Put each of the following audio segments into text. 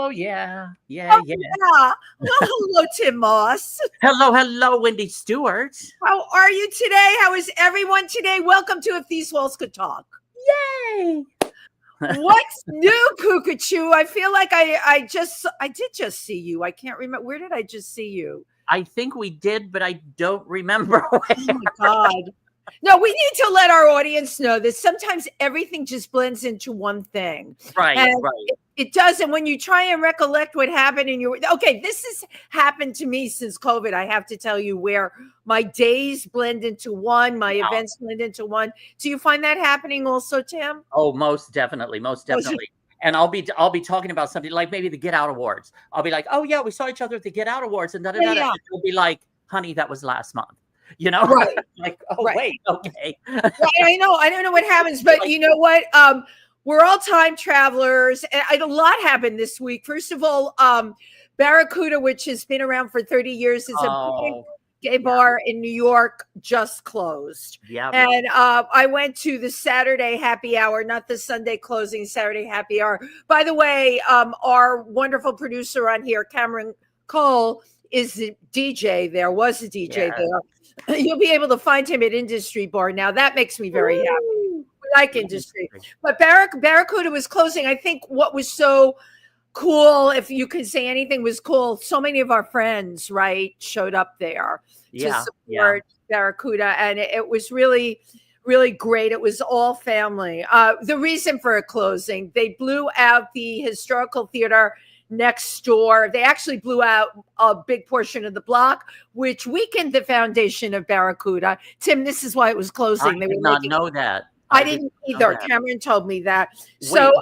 Oh, yeah. Yeah. Well, hello, Tym Moss. Hello, Wendy Stuart. How are you today? How is everyone today? Welcome to If These Walls Could Talk. Yay! What's new, Cuckoo? I feel like I did just see you. I can't remember. Where did I just see you? I think we did, but I don't remember where. Oh, my God. No, we need to let our audience know that sometimes everything just blends into one thing. Right. It does. And when you try and recollect what happened this has happened to me since COVID. I have to tell you, where my days blend into one, my events blend into one. Do you find that happening also, Tim? Oh, most definitely. And I'll be talking about something like maybe the Get Out Awards. I'll be like, oh yeah, we saw each other at the Get Out Awards, and it'll be like, honey, that was last month. You know, right? Like, oh, right. Wait, okay. I know. I don't know what happens, but you know what? We're all time travelers, and a lot happened this week. First of all, Barracuda, which has been around for 30 years, is a gay bar in New York, just closed. Yeah. And I went to the Saturday happy hour, not the Sunday closing, Saturday happy hour. By the way, our wonderful producer on here, Cameron Cole, is the DJ there, was the DJ there. You'll be able to find him at Industry Bar now. That makes me very happy. We like Industry. But Barracuda was closing. I think what was so cool, if you could say anything was cool, so many of our friends, right, showed up there to support Barracuda. And it was really, really great. It was all family. The reason for it closing, they blew out the historical theater next door. They actually blew out a big portion of the block, which weakened the foundation of Barracuda. Tim, this is why it was closing. I did not know that. I didn't either. Cameron told me that. Wait, so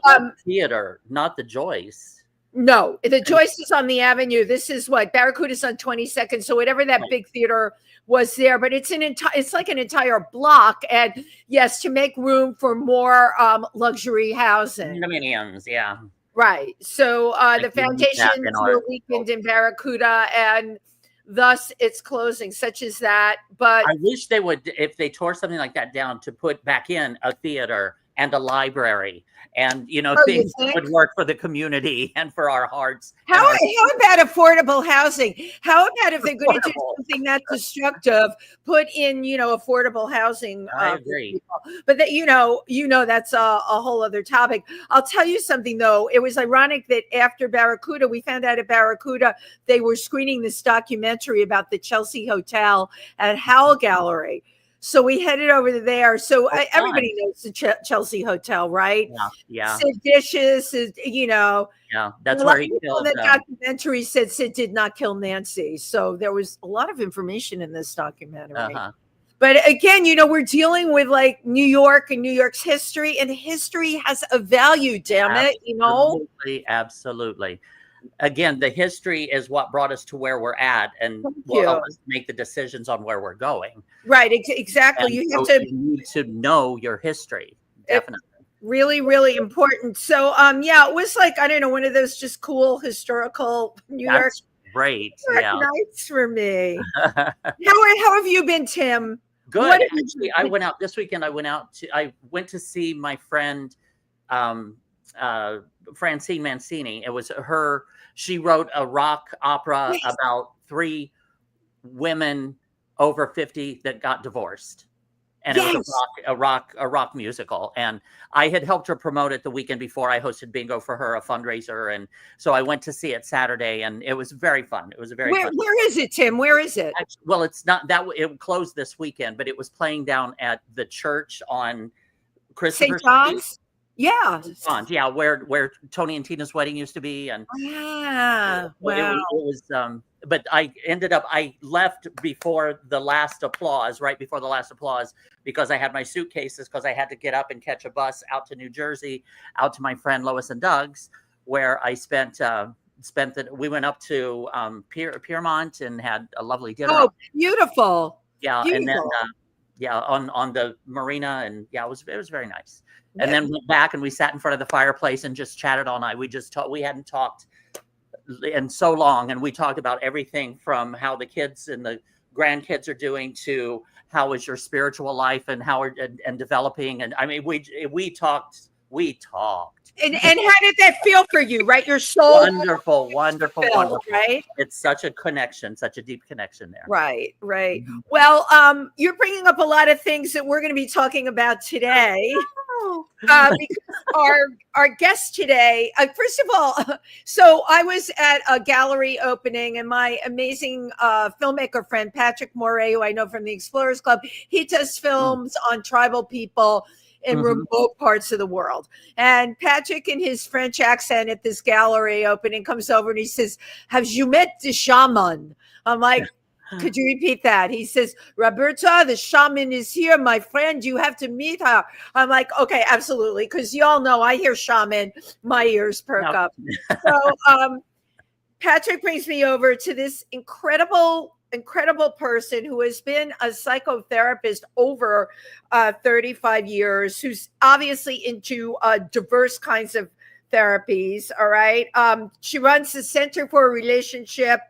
theater, not the Joyce. No, the Joyce is on the Avenue. This is what Barracuda's on 22nd. So whatever that big theater was there, but it's like an entire block. And yes, to make room for more luxury housing. Condominiums, yeah. Right. So the foundations were weakened in Barracuda, and thus it's closing, such as that. But I wish they would, if they tore something like that down, to put back in a theater and a library, and things that would work for the community and for our hearts. How about affordable housing? How about if they're going to do something that destructive, put in affordable housing? I agree. But that that's a whole other topic. I'll tell you something though. It was ironic that after Barracuda, we found out at Barracuda they were screening this documentary about the Chelsea Hotel at Howell Gallery. So we headed over to there. So everybody knows the Chelsea Hotel, right? Yeah. Sid Vicious, Yeah, that's where he killed. The documentary said Sid did not kill Nancy. So there was a lot of information in this documentary. But again, we're dealing with like New York and New York's history, and history has a value, damn it, Absolutely. Again, the history is what brought us to where we're at, and will help us make the decisions on where we're going. Right, exactly. And you need to know your history, definitely. Really, really important. So, it was like, I don't know, one of those just cool historical New York nights for me. How have you been, Tim? Good. Actually, I went out this weekend. I went to see my friend, Francine Mancini. It was her. She wrote a rock opera about 3 women over 50 that got divorced, and it was a rock musical. And I had helped her promote it the weekend before. I hosted bingo for her, a fundraiser, and so I went to see it Saturday, and it was very fun. It was fun. Where is it, Tim? Where is it? Well, it's not that. It closed this weekend, but it was playing down at the church on Christopher St. John's. Yeah, where Tony and Tina's wedding used to be, and wow. It was. But I left before the last applause, right before the last applause, because I had my suitcases, because I had to get up and catch a bus out to New Jersey, out to my friend Lois and Doug's, where I we went up to Piermont and had a lovely dinner. Oh, beautiful. Yeah, beautiful. And then on the marina, and it was very nice. And then went back and we sat in front of the fireplace and just chatted all night. We hadn't talked in so long, and we talked about everything from how the kids and the grandkids are doing to how is your spiritual life and how and developing. And I mean, we talked we talked. And how did that feel for you, right? Your soul. Wonderful, wonderful, Filled, wonderful. right? It's such a connection, such a deep connection there. Right. Mhm. Well, you're bringing up a lot of things that we're going to be talking about today. Because our guest today, first of all, so I was at a gallery opening, and my amazing filmmaker friend Patrick Moray, who I know from the Explorers Club, he does films on tribal people in remote parts of the world. And Patrick, in his French accent at this gallery opening, comes over and he says, "Have you met the shaman?" I'm like, "Could you repeat that?" He says, "Roberta, the shaman is here, my friend. You have to meet her." I'm like, "Okay, absolutely." Because y'all know I hear shaman, my ears perk up. So Patrick brings me over to this incredible person who has been a psychotherapist over 35 years, who's obviously into diverse kinds of therapies. All right. She runs the Center for Relationships.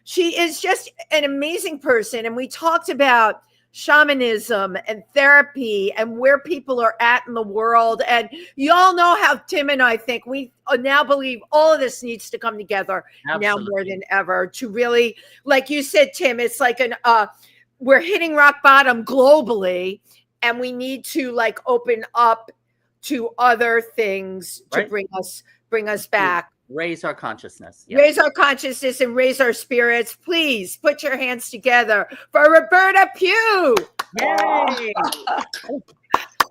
She is just an amazing person. And we talked about shamanism and therapy and where people are at in the world. And you all know how Tim and I think. We now believe all of this needs to come together now more than ever to really, like you said, Tim, it's like we're hitting rock bottom globally, and we need to like open up to other things to bring us back. Raise our consciousness. Yes. Raise our consciousness and raise our spirits. Please put your hands together for Roberta Pughe. Yay!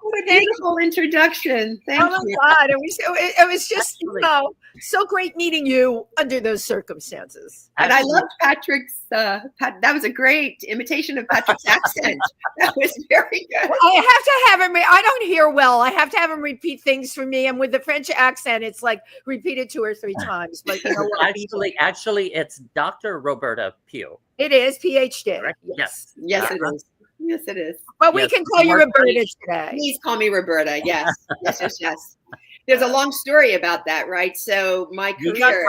What a beautiful introduction. Thank you. Oh my God. It was just, so great meeting you under those circumstances. And I loved Patrick's, that was a great imitation of Patrick's accent. That was very good. Well, I have to have him, I don't hear well. I have to have him repeat things for me. And with the French accent, it's like repeated 2 or 3 times. But you know what? Actually, it's Dr. Roberta Pughe. It is, PhD. Correct? Yes. Yes, it is. Yes, it is. But we can call you Roberta today. Please call me Roberta. Yes. Yes. There's a long story about that, right? So my career.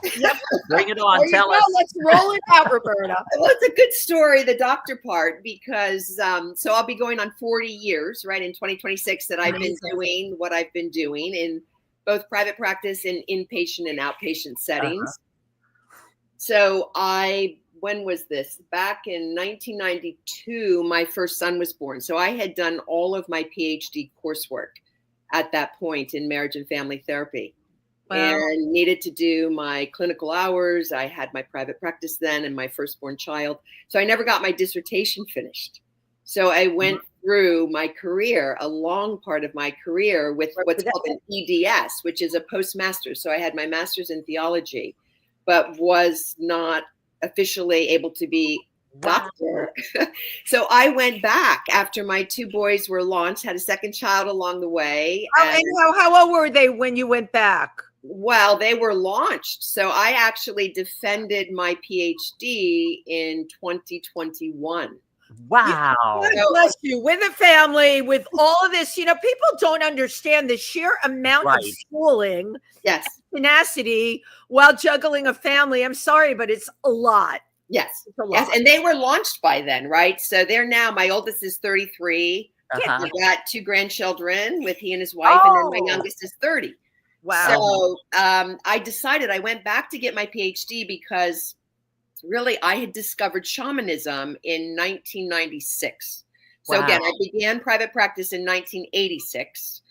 Yep. Bring it on. Tell us. Let's roll it out, Roberta. Well, it's a good story, the doctor part, because so I'll be going on 40 years, right, in 2026 that I've been doing what I've been doing in both private practice and inpatient and outpatient settings. So when was this? Back in 1992, my first son was born. So I had done all of my PhD coursework at that point in marriage and family therapy. Wow. And needed to do my clinical hours. I had my private practice then and my firstborn child. So I never got my dissertation finished. So I went through my career, a long part of my career, with what's called an EDS, which is a postmaster's. So I had my master's in theology, but was not officially able to be doctor. So I went back after my 2 boys were launched, had a second child along the way. And how old were they when you went back? Well, they were launched. So I actually defended my PhD in 2021. Wow. God bless you. With a family, with all of this, people don't understand the sheer amount of schooling, tenacity, while juggling a family. I'm sorry, but it's a lot. Yes. And they were launched by then, right? So they're now, my oldest is 33. I've got 2 grandchildren with he and his wife, and then my youngest is 30. Wow. So I decided, I went back to get my PhD because really I had discovered shamanism in 1996. So again, I began private practice in 1986.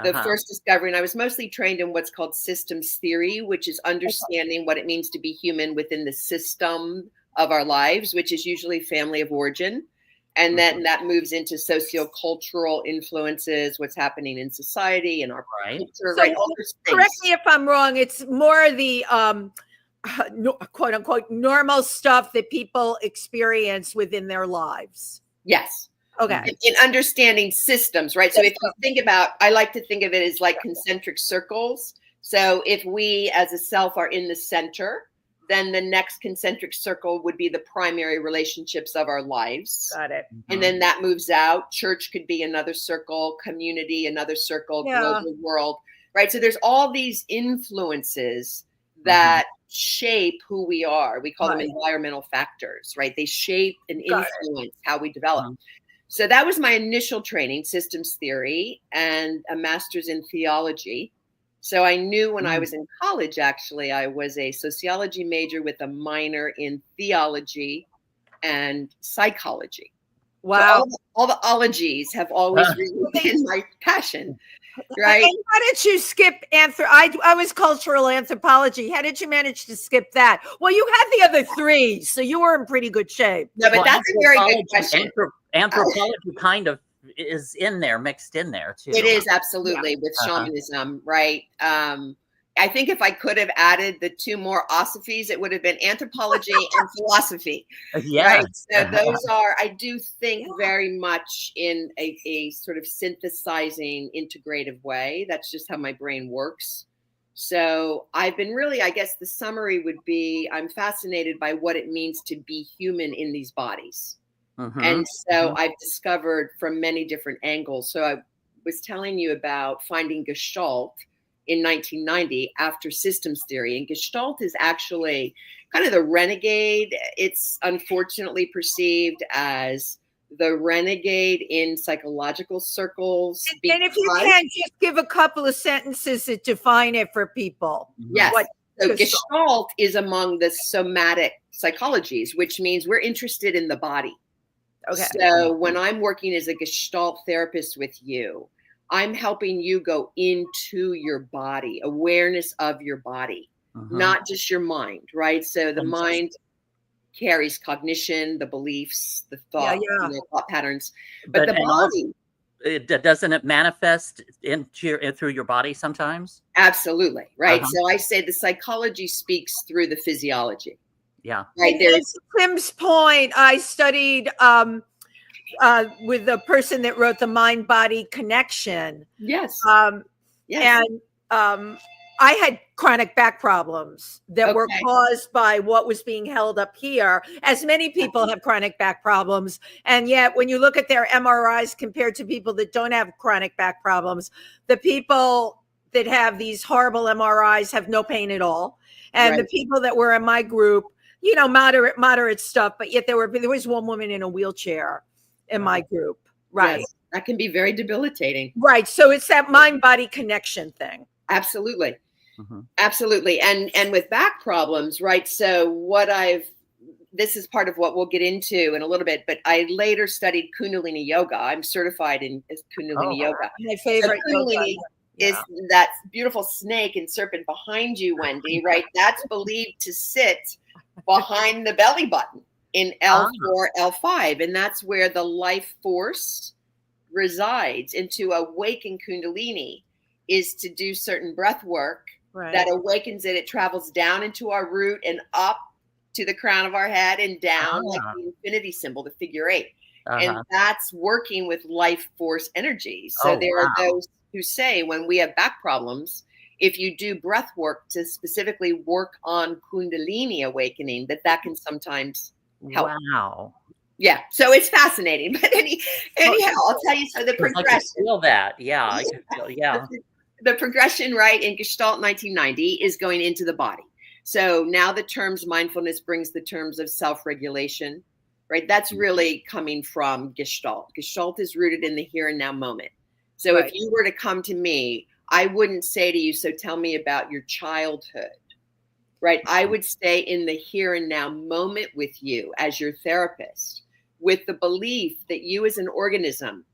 The first discovery, and I was mostly trained in what's called systems theory, which is understanding what it means to be human within the system of our lives, which is usually family of origin. And then that moves into sociocultural influences, what's happening in society and our culture. So correct me if I'm wrong. It's more the quote unquote normal stuff that people experience within their lives. Yes. Okay. In understanding systems, right? So if you think about, I like to think of it as like concentric circles. So if we as a self are in the center, then the next concentric circle would be the primary relationships of our lives. Got it. And then that moves out. Church could be another circle, community, another circle, global world, right? So there's all these influences that shape who we are. We call them environmental factors, right? They shape and influence how we develop. So that was my initial training, systems theory, and a master's in theology. So I knew when I was in college, actually, I was a sociology major with a minor in theology and psychology. Wow. So all the ologies have always really been my passion, right? And how did you skip I was cultural anthropology. How did you manage to skip that? Well, you had the other three, so you were in pretty good shape. No, but that's a very good question. Anthropology kind of is in there, mixed in there too. It is absolutely with shamanism, right? I think if I could have added the two more osophies, it would have been anthropology and philosophy. Yes. Right? So those are, I do think, very much in a sort of synthesizing, integrative way. That's just how my brain works. So I've been really, I guess the summary would be, I'm fascinated by what it means to be human in these bodies. And so I've discovered from many different angles. So I was telling you about finding Gestalt in 1990 after systems theory. And Gestalt is actually kind of the renegade. It's unfortunately perceived as the renegade in psychological circles. And if you can, just give a couple of sentences to define it for people. Yes. So Gestalt is among the somatic psychologies, which means we're interested in the body. Okay. So when I'm working as a Gestalt therapist with you, I'm helping you go into your body, awareness of your body, not just your mind, right? So the mind carries cognition, the beliefs, the thought, thought patterns, but the body. Doesn't it manifest through your body sometimes? Absolutely, right? So I say the psychology speaks through the physiology. Yeah. Right. There's Tim's point. I studied with the person that wrote the Mind-Body Connection. Yes. And I had chronic back problems that were caused by what was being held up here, as many people have chronic back problems. And yet when you look at their MRIs compared to people that don't have chronic back problems, the people that have these horrible MRIs have no pain at all. And the people that were in my group, you know, moderate stuff, but yet there was one woman in a wheelchair in my group. Right. Yes, that can be very debilitating. Right. So it's that mind-body connection thing. Absolutely. Absolutely. And with back problems, right? So this is part of what we'll get into in a little bit, but I later studied Kundalini yoga. I'm certified in Kundalini yoga. My favorite Kundalini is that beautiful snake and serpent behind you, Wendy, right? That's believed to sit behind the belly button in L4, L5. And that's where the life force resides. And to awaken Kundalini is to do certain breath work that awakens it. It travels down into our root and up to the crown of our head and down like the infinity symbol, the figure 8. And that's working with life force energy. So there are those who say when we have back problems, if you do breath work to specifically work on Kundalini awakening, that can sometimes help. Wow. Yeah. So it's fascinating. But anyhow, I'll tell you. So the progression. I can feel that. Yeah. I can feel, The progression, right, in Gestalt 1990 is going into the body. So now the terms mindfulness brings the terms of self-regulation, right? That's really coming from Gestalt. Gestalt is rooted in the here and now moment. So if you were to come to me, I wouldn't say to you, so tell me about your childhood, right? I would stay in the here and now moment with you as your therapist, with the belief that you as an organism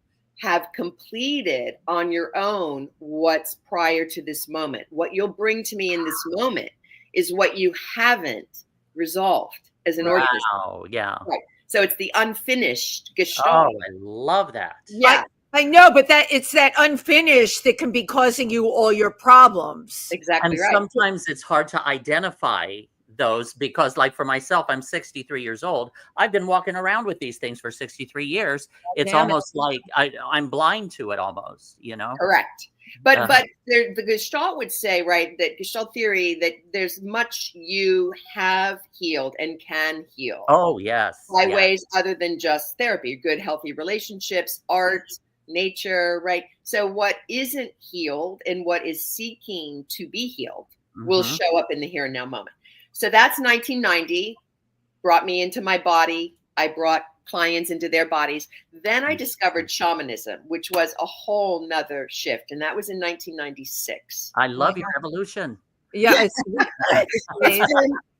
have completed on your own what's prior to this moment. What you'll bring to me in this moment is what you haven't resolved as an organism. Wow, yeah. Right. So it's the unfinished Gestalt. Oh, I love that. Yeah. I know, but it's that unfinished that can be causing you all your problems. Exactly and right. Sometimes it's hard to identify those because, like, for myself, I'm 63 years old. I've been walking around with these things for 63 years. It's almost like I'm blind to it almost, you know? Correct. But the Gestalt would say, right, that Gestalt theory, that there's much you have healed and can heal. Oh, yes. By ways other than just therapy, good, healthy relationships, art, nature, right? So what isn't healed and what is seeking to be healed will show up in the here and now moment. So that's 1990, brought me into my body. I brought clients into their bodies. Then I discovered shamanism, which was a whole nother shift. And that was in 1996. I love your evolution. Yeah,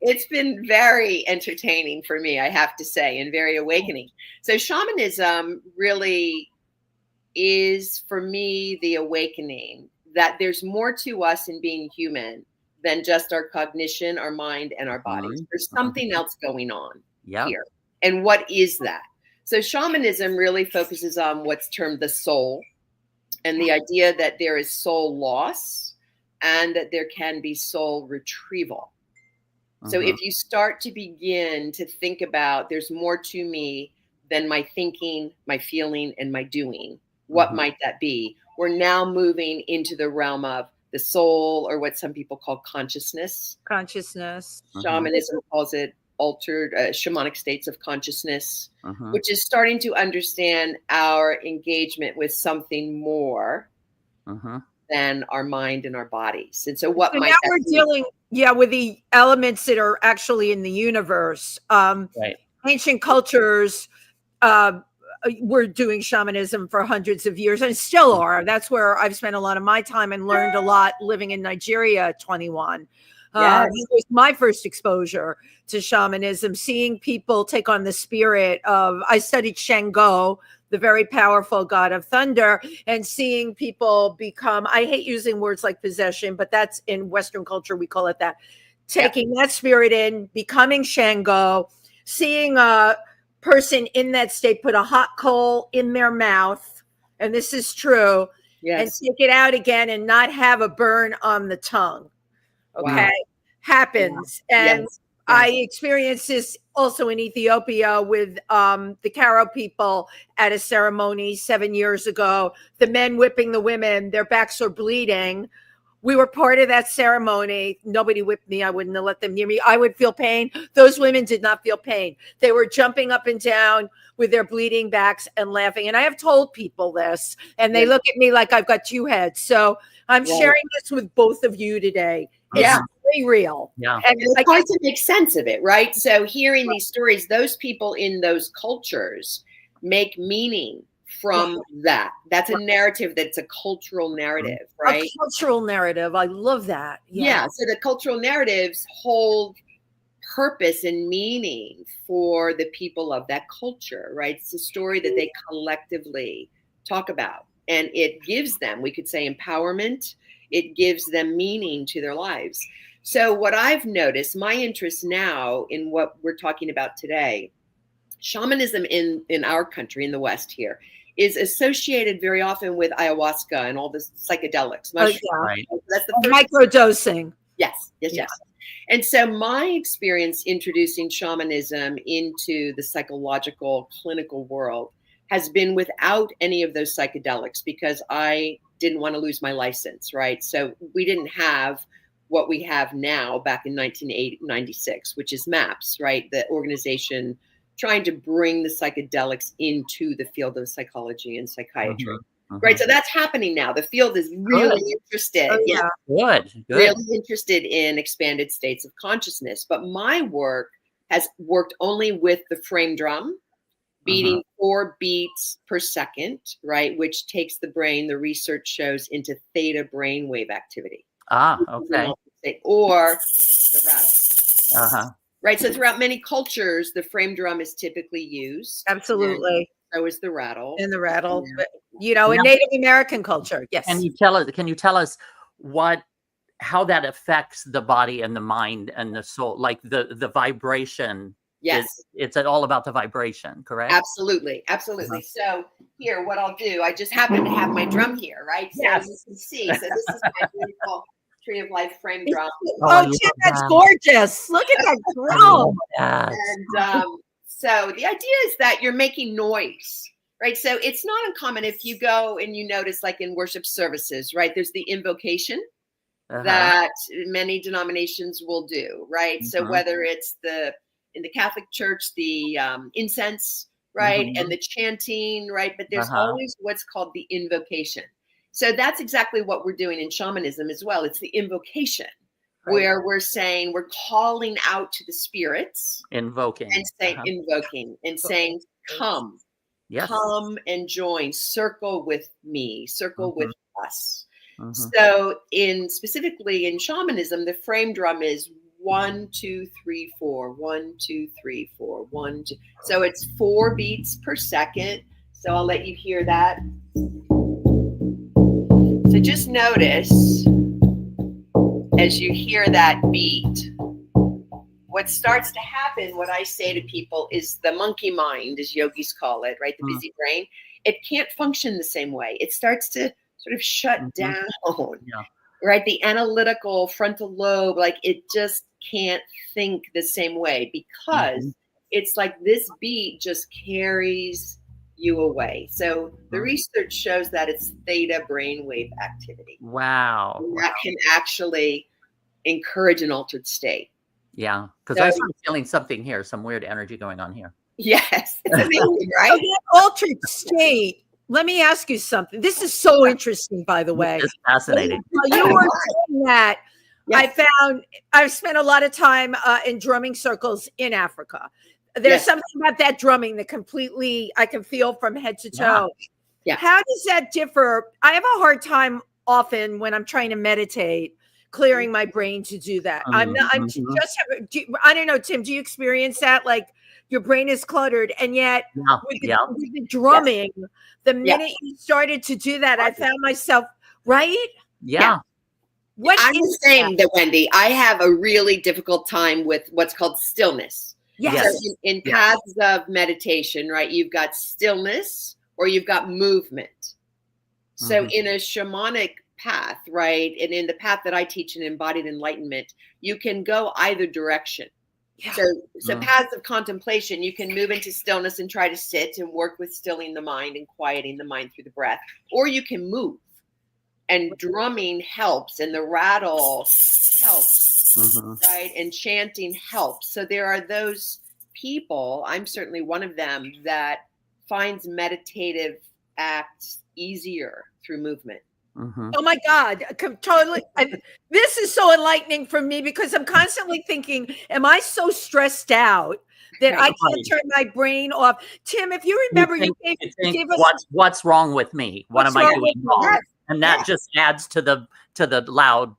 it's been very entertaining for me, I have to say, and very awakening. So shamanism really is, for me, the awakening that there's more to us in being human than just our cognition, our mind, and our bodies. There's something else going on here. And what is that? So shamanism really focuses on what's termed the soul, and the idea that there is soul loss and that there can be soul retrieval. So if you start to begin to think about there's more to me than my thinking, my feeling, and my doing, what might that be? We're now moving into the realm of the soul, or what some people call consciousness. Consciousness. Shamanism calls it altered shamanic states of consciousness, which is starting to understand our engagement with something more than our mind and our bodies. And so what might now we're dealing with the elements that are actually in the universe. Ancient cultures were doing shamanism for hundreds of years and still are. That's where I've spent a lot of my time and learned a lot living in Nigeria at 21. It was my first exposure to shamanism, seeing people take on the spirit of, I studied Shango, the very powerful god of thunder, and seeing people become, I hate using words like possession, but that's in Western culture, we call it that, taking that spirit in, becoming Shango, seeing a person in that state put a hot coal in their mouth, and this is true, and take it out again and not have a burn on the tongue. Okay. Happens. And I experienced this also in Ethiopia with the Karo people at a ceremony 7 years ago. The men whipping the women, their backs are bleeding. We were part of that ceremony. Nobody whipped me. I wouldn't have let them near me. I would feel pain. Those women did not feel pain. They were jumping up and down with their bleeding backs and laughing. And I have told people this, and they look at me like I've got two heads. So I'm sharing this with both of you today. It's very real. And it's hard to make sense of it, right? So hearing these stories, those people in those cultures make meaning from that. That's a narrative that's a cultural narrative, right? A cultural narrative. I love that. So the cultural narratives hold purpose and meaning for the people of that culture, right? It's a story that they collectively talk about, and it gives them, we could say, empowerment. It gives them meaning to their lives. So what I've noticed, my interest now in what we're talking about today, shamanism in our country, in the West here, is associated very often with ayahuasca and all the psychedelics. That's the microdosing. Yes. And so my experience introducing shamanism into the psychological clinical world has been without any of those psychedelics, because I didn't want to lose my license, right? So we didn't have what we have now back in 1996, which is MAPS, right? The organization trying to bring the psychedelics into the field of psychology and psychiatry, right? So that's happening now. The field is really interested. Really interested in expanded states of consciousness. But my work has worked only with the frame drum, beating 4 beats per second, right? Which takes the brain, the research shows, into theta brainwave activity. Or the rattle. Right. So throughout many cultures, the frame drum is typically used. Absolutely. So is the rattle. And the rattle, you know, in Native American culture. Yes. Can you tell us how that affects the body and the mind and the soul, like the vibration? Yes. It's all about the vibration, correct? Absolutely. So here, what I'll do, I just happen to have my drum here, right? So you can see, so this is my beautiful Tree of Life frame drum. Jim, that's gorgeous. Look at that drum. And so the idea is that you're making noise, right? So it's not uncommon if you go and you notice, like in worship services, right? There's the invocation that many denominations will do, right? So whether it's in the Catholic Church, the incense, right? And the chanting, right? But there's always what's called the invocation. So that's exactly what we're doing in shamanism as well. It's the invocation, where we're saying, we're calling out to the spirits. Invoking. And saying, invoking and saying, come. Yes. Come and join, circle with me, circle with us. Mm-hmm. So specifically in shamanism, the frame drum is 1, 2, 3, 4, 1, 2, 3, 4, 1, 2. So it's 4 beats per second. So I'll let you hear that. So just notice as you hear that beat, what starts to happen, what I say to people is the monkey mind, as yogis call it, right? The busy brain. It can't function the same way. It starts to sort of shut down, right? The analytical frontal lobe, like it just can't think the same way because it's like this beat just carries you away. So the research shows that it's theta brainwave activity. Wow. And that can actually encourage an altered state. Yeah, because I started feeling something here, some weird energy going on here. Yes, it's amazing, right? That altered state. Let me ask you something. This is so interesting, by the way. It's fascinating. While you were saying that, I've spent a lot of time in drumming circles in Africa. There's something about that drumming that completely I can feel from head to toe. Yeah. How does that differ? I have a hard time often when I'm trying to meditate, clearing my brain to do that. I don't know, Tim, do you experience that? Like your brain is cluttered and yet with the drumming, the minute you started to do that, I found myself, right? Yeah. I'm the same, Wendy. I have a really difficult time with what's called stillness. Yes. So in paths of meditation, right, you've got stillness or you've got movement. So in a shamanic path, right, and in the path that I teach in embodied enlightenment, you can go either direction. Yeah. So paths of contemplation, you can move into stillness and try to sit and work with stilling the mind and quieting the mind through the breath, or you can move. And drumming helps, and the rattle helps, right? And chanting helps. So there are those people, I'm certainly one of them, that finds meditative acts easier through movement. Oh my God, totally. This is so enlightening for me because I'm constantly thinking, am I so stressed out that I can't turn my brain off? Tim, if you remember, you gave us what's wrong with me? What am I doing wrong? And that just adds to the loud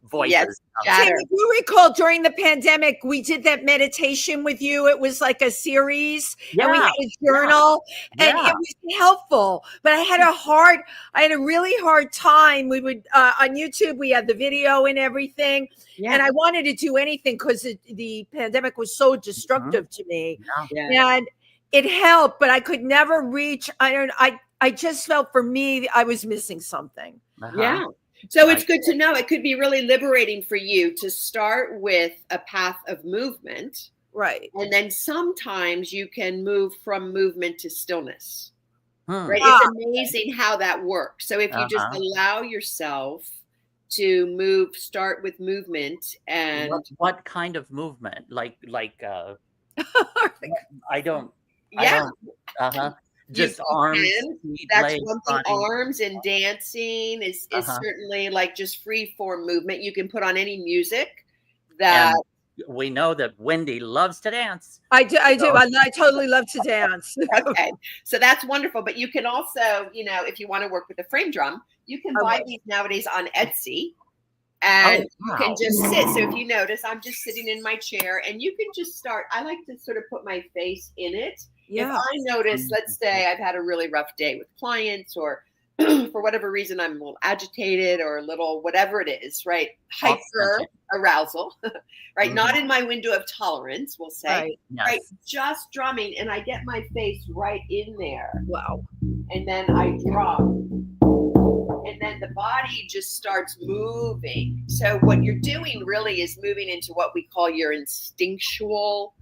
voices. Yes. Tim, if you recall, during the pandemic, we did that meditation with you. It was like a series, and we had a journal, and it was helpful. But I had a really hard time. We would on YouTube, we had the video and everything, and I wanted to do anything because the pandemic was so destructive to me, and it helped, but I could never reach. I just felt for me, I was missing something. Yeah. So it's good to know. It could be really liberating for you to start with a path of movement. Right. And then sometimes you can move from movement to stillness. Right. Ah. It's amazing how that works. So if you just allow yourself to move, start with movement and what kind of movement? Like I don't. Just arms. That's one thing. Arms and dancing is certainly like just free form movement. You can put on any music that. And we know that Wendy loves to dance. I do. I totally love to dance. Okay. So that's wonderful. But you can also, if you want to work with the frame drum, you can buy these nowadays on Etsy. And you can just sit. So if you notice, I'm just sitting in my chair and you can just start. I like to sort of put my face in it. Yeah. If I notice, let's say I've had a really rough day with clients or for whatever reason, I'm a little agitated or a little, whatever it is, right? Hyper arousal, right? Not in my window of tolerance, we'll say, right? Just drumming. And I get my face right in there. Wow. And then I drum. And then the body just starts moving. So what you're doing really is moving into what we call your instinctual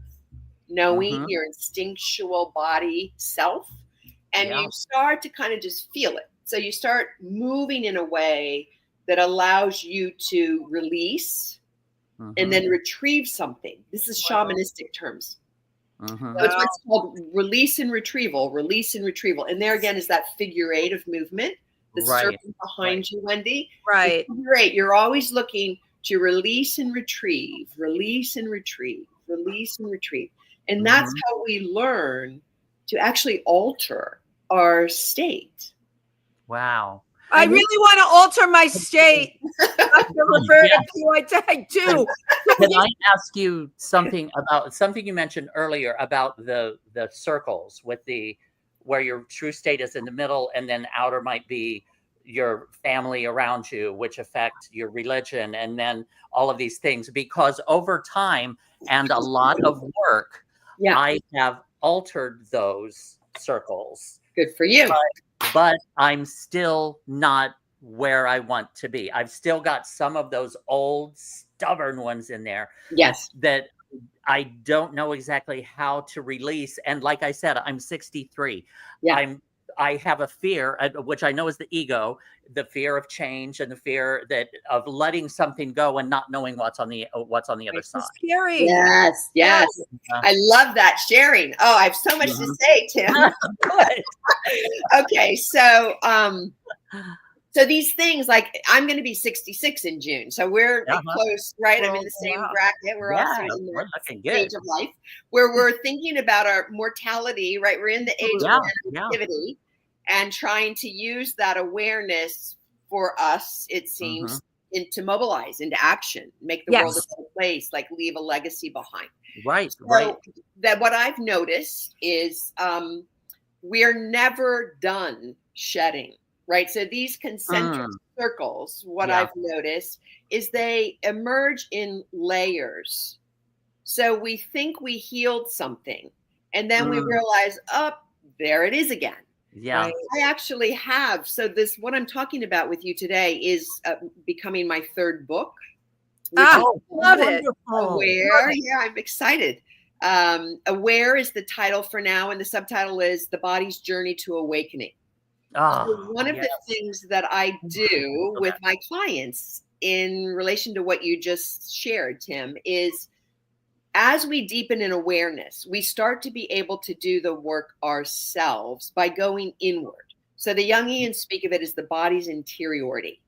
knowing, your instinctual body self. And you start to kind of just feel it. So you start moving in a way that allows you to release and then retrieve something. This is shamanistic terms. So it's what's called release and retrieval, And there again is that figure 8 of movement. The serpent behind you, Wendy. Right. Great. You're always looking to release and retrieve, release and retrieve, release and retrieve. And that's how we learn to actually alter our state. Wow. I really want to alter my state. Dr. Roberta Pughe, I do. Can I ask you something about something you mentioned earlier about the circles with where your true state is in the middle, and then outer might be your family around you, which affect your religion, and then all of these things, because over time and a lot of work, I have altered those circles. Good for you. But I'm still not where I want to be. I've still got some of those old stubborn ones in there. Yes. That I don't know exactly how to release. And like I said, I'm 63. Yeah. I have a fear, which I know is the ego, the fear of change and the fear of letting something go and not knowing what's on the other side. Scary. Yes, yes. I love that sharing. Oh, I have so much to say, Tim. Okay, so these things, like I'm going to be 66 in June, so we're close, right? I'm in the same bracket. We're all sort of in the stage of life where we're thinking about our mortality, right? We're in the age of activity. And trying to use that awareness for us, it seems, to mobilize into action, make the world a better place, like leave a legacy behind. Right, so that what I've noticed is we're never done shedding, right? So these concentric circles, what I've noticed is they emerge in layers. So we think we healed something, and then we realize, there it is again. Yeah, I actually have. So what I'm talking about with you today is becoming my third book. Love it. Aware. Yeah, I'm excited. Aware is the title for now, and the subtitle is The Body's Journey to Awakening. So one of the things that I do with my clients in relation to what you just shared, Tim, is as we deepen in awareness, we start to be able to do the work ourselves by going inward. So the Jungians speak of it as the body's interiority.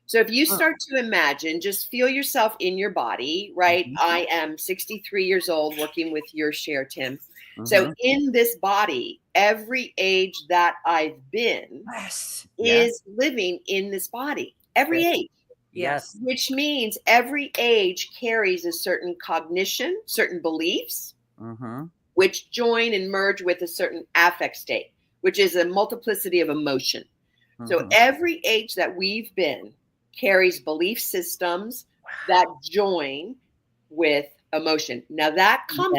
So if you start to imagine, just feel yourself in your body, right? I am 63 years old working with your share, Tim. So in this body, every age that I've been is living in this body, every age. Yes. Which means every age carries a certain cognition, certain beliefs, which join and merge with a certain affect state, which is a multiplicity of emotion. So every age that we've been carries belief systems that join with emotion. Now that comes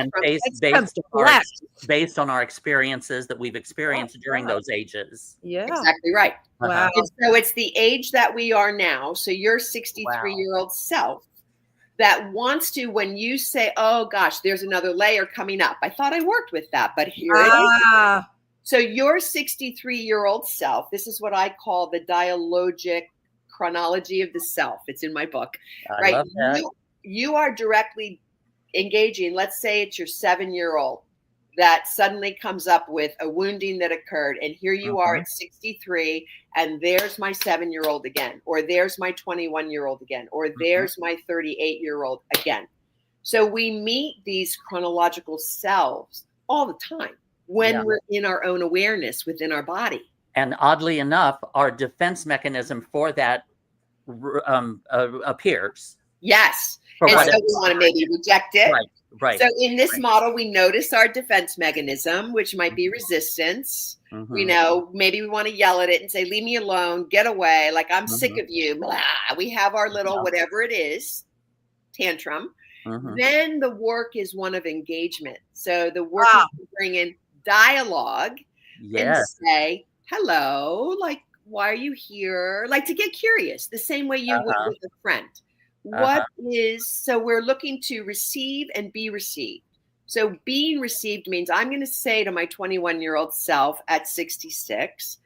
based on our experiences that we've experienced during those ages. Yeah, exactly right. Wow. And so it's the age that we are now. So your 63-year-old self that wants to, when you say, oh gosh, there's another layer coming up. I thought I worked with that, but here it is. So your 63-year-old self, this is what I call the dialogic chronology of the self. It's in my book, right? Love that. You are directly engaging. Let's say it's your 7-year-old that suddenly comes up with a wounding that occurred. And here you are at 63, and there's my 7-year-old again, or there's my 21-year-old again, or there's my 38-year-old again. So we meet these chronological selves all the time when we're in our own awareness within our body. And oddly enough, our defense mechanism for that appears. Yes. And so we want to maybe reject it. Right. So in this model, we notice our defense mechanism, which might be resistance. We know, maybe we want to yell at it and say, leave me alone, get away. Like, I'm sick of you. Blah. We have our little, whatever it is, tantrum. Then the work is one of engagement. So the work is to bring in dialogue and say, hello, like, why are you here? Like, to get curious, the same way you would with a friend. What is, so we're looking to receive and be received. So being received means I'm going to say to my 21-year-old self at 66,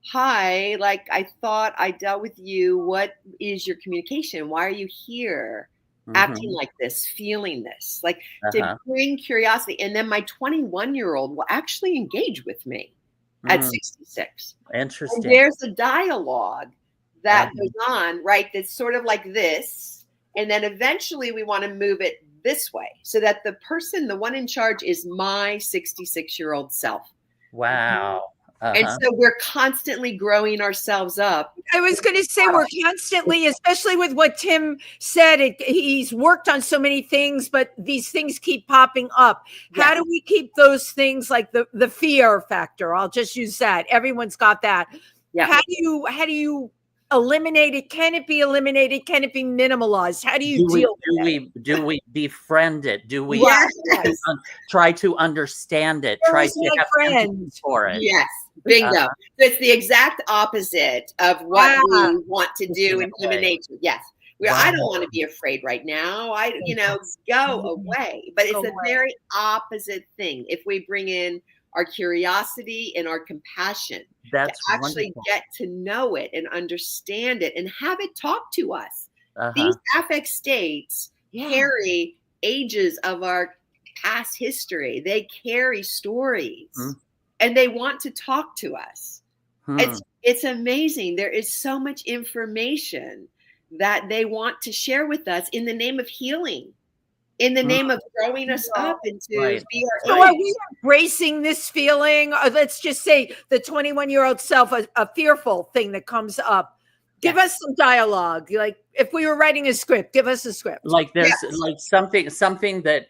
hi, like, I thought I dealt with you. What is your communication? Why are you here? Acting like this, feeling this, like to bring curiosity. And then my 21-year-old will actually engage with me at 66. Interesting. And there's a dialogue that goes on, right? That's sort of like this. And then eventually we want to move it this way so that the one in charge is my 66-year-old self. Wow. And so we're constantly growing ourselves up. I was going to say we're constantly, especially with what Tim said, he's worked on so many things, but these things keep popping up. How do we keep those things like the fear factor? I'll just use that. Everyone's got that. Yeah. How do you eliminate it? Can it be eliminated? Can it be minimalized? How do you deal with it? Do we befriend it? Do we try to understand it? Try to have empathy for it? Yes. Bingo. It's the exact opposite of what we want to do in human nature. Yes. I don't want to be afraid right now. Go away. But it's a very opposite thing. If we bring in our curiosity and our compassion, that's to actually get to know it and understand it and have it talk to us. These affect states carry ages of our past history. They carry stories. And they want to talk to us. It's amazing. There is so much information that they want to share with us in the name of healing, in the name of growing us up into be our So are we embracing this feeling? Or let's just say the 21-year-old self, a fearful thing that comes up. Give us some dialogue. Like if we were writing a script, give us a script. Like there's like something that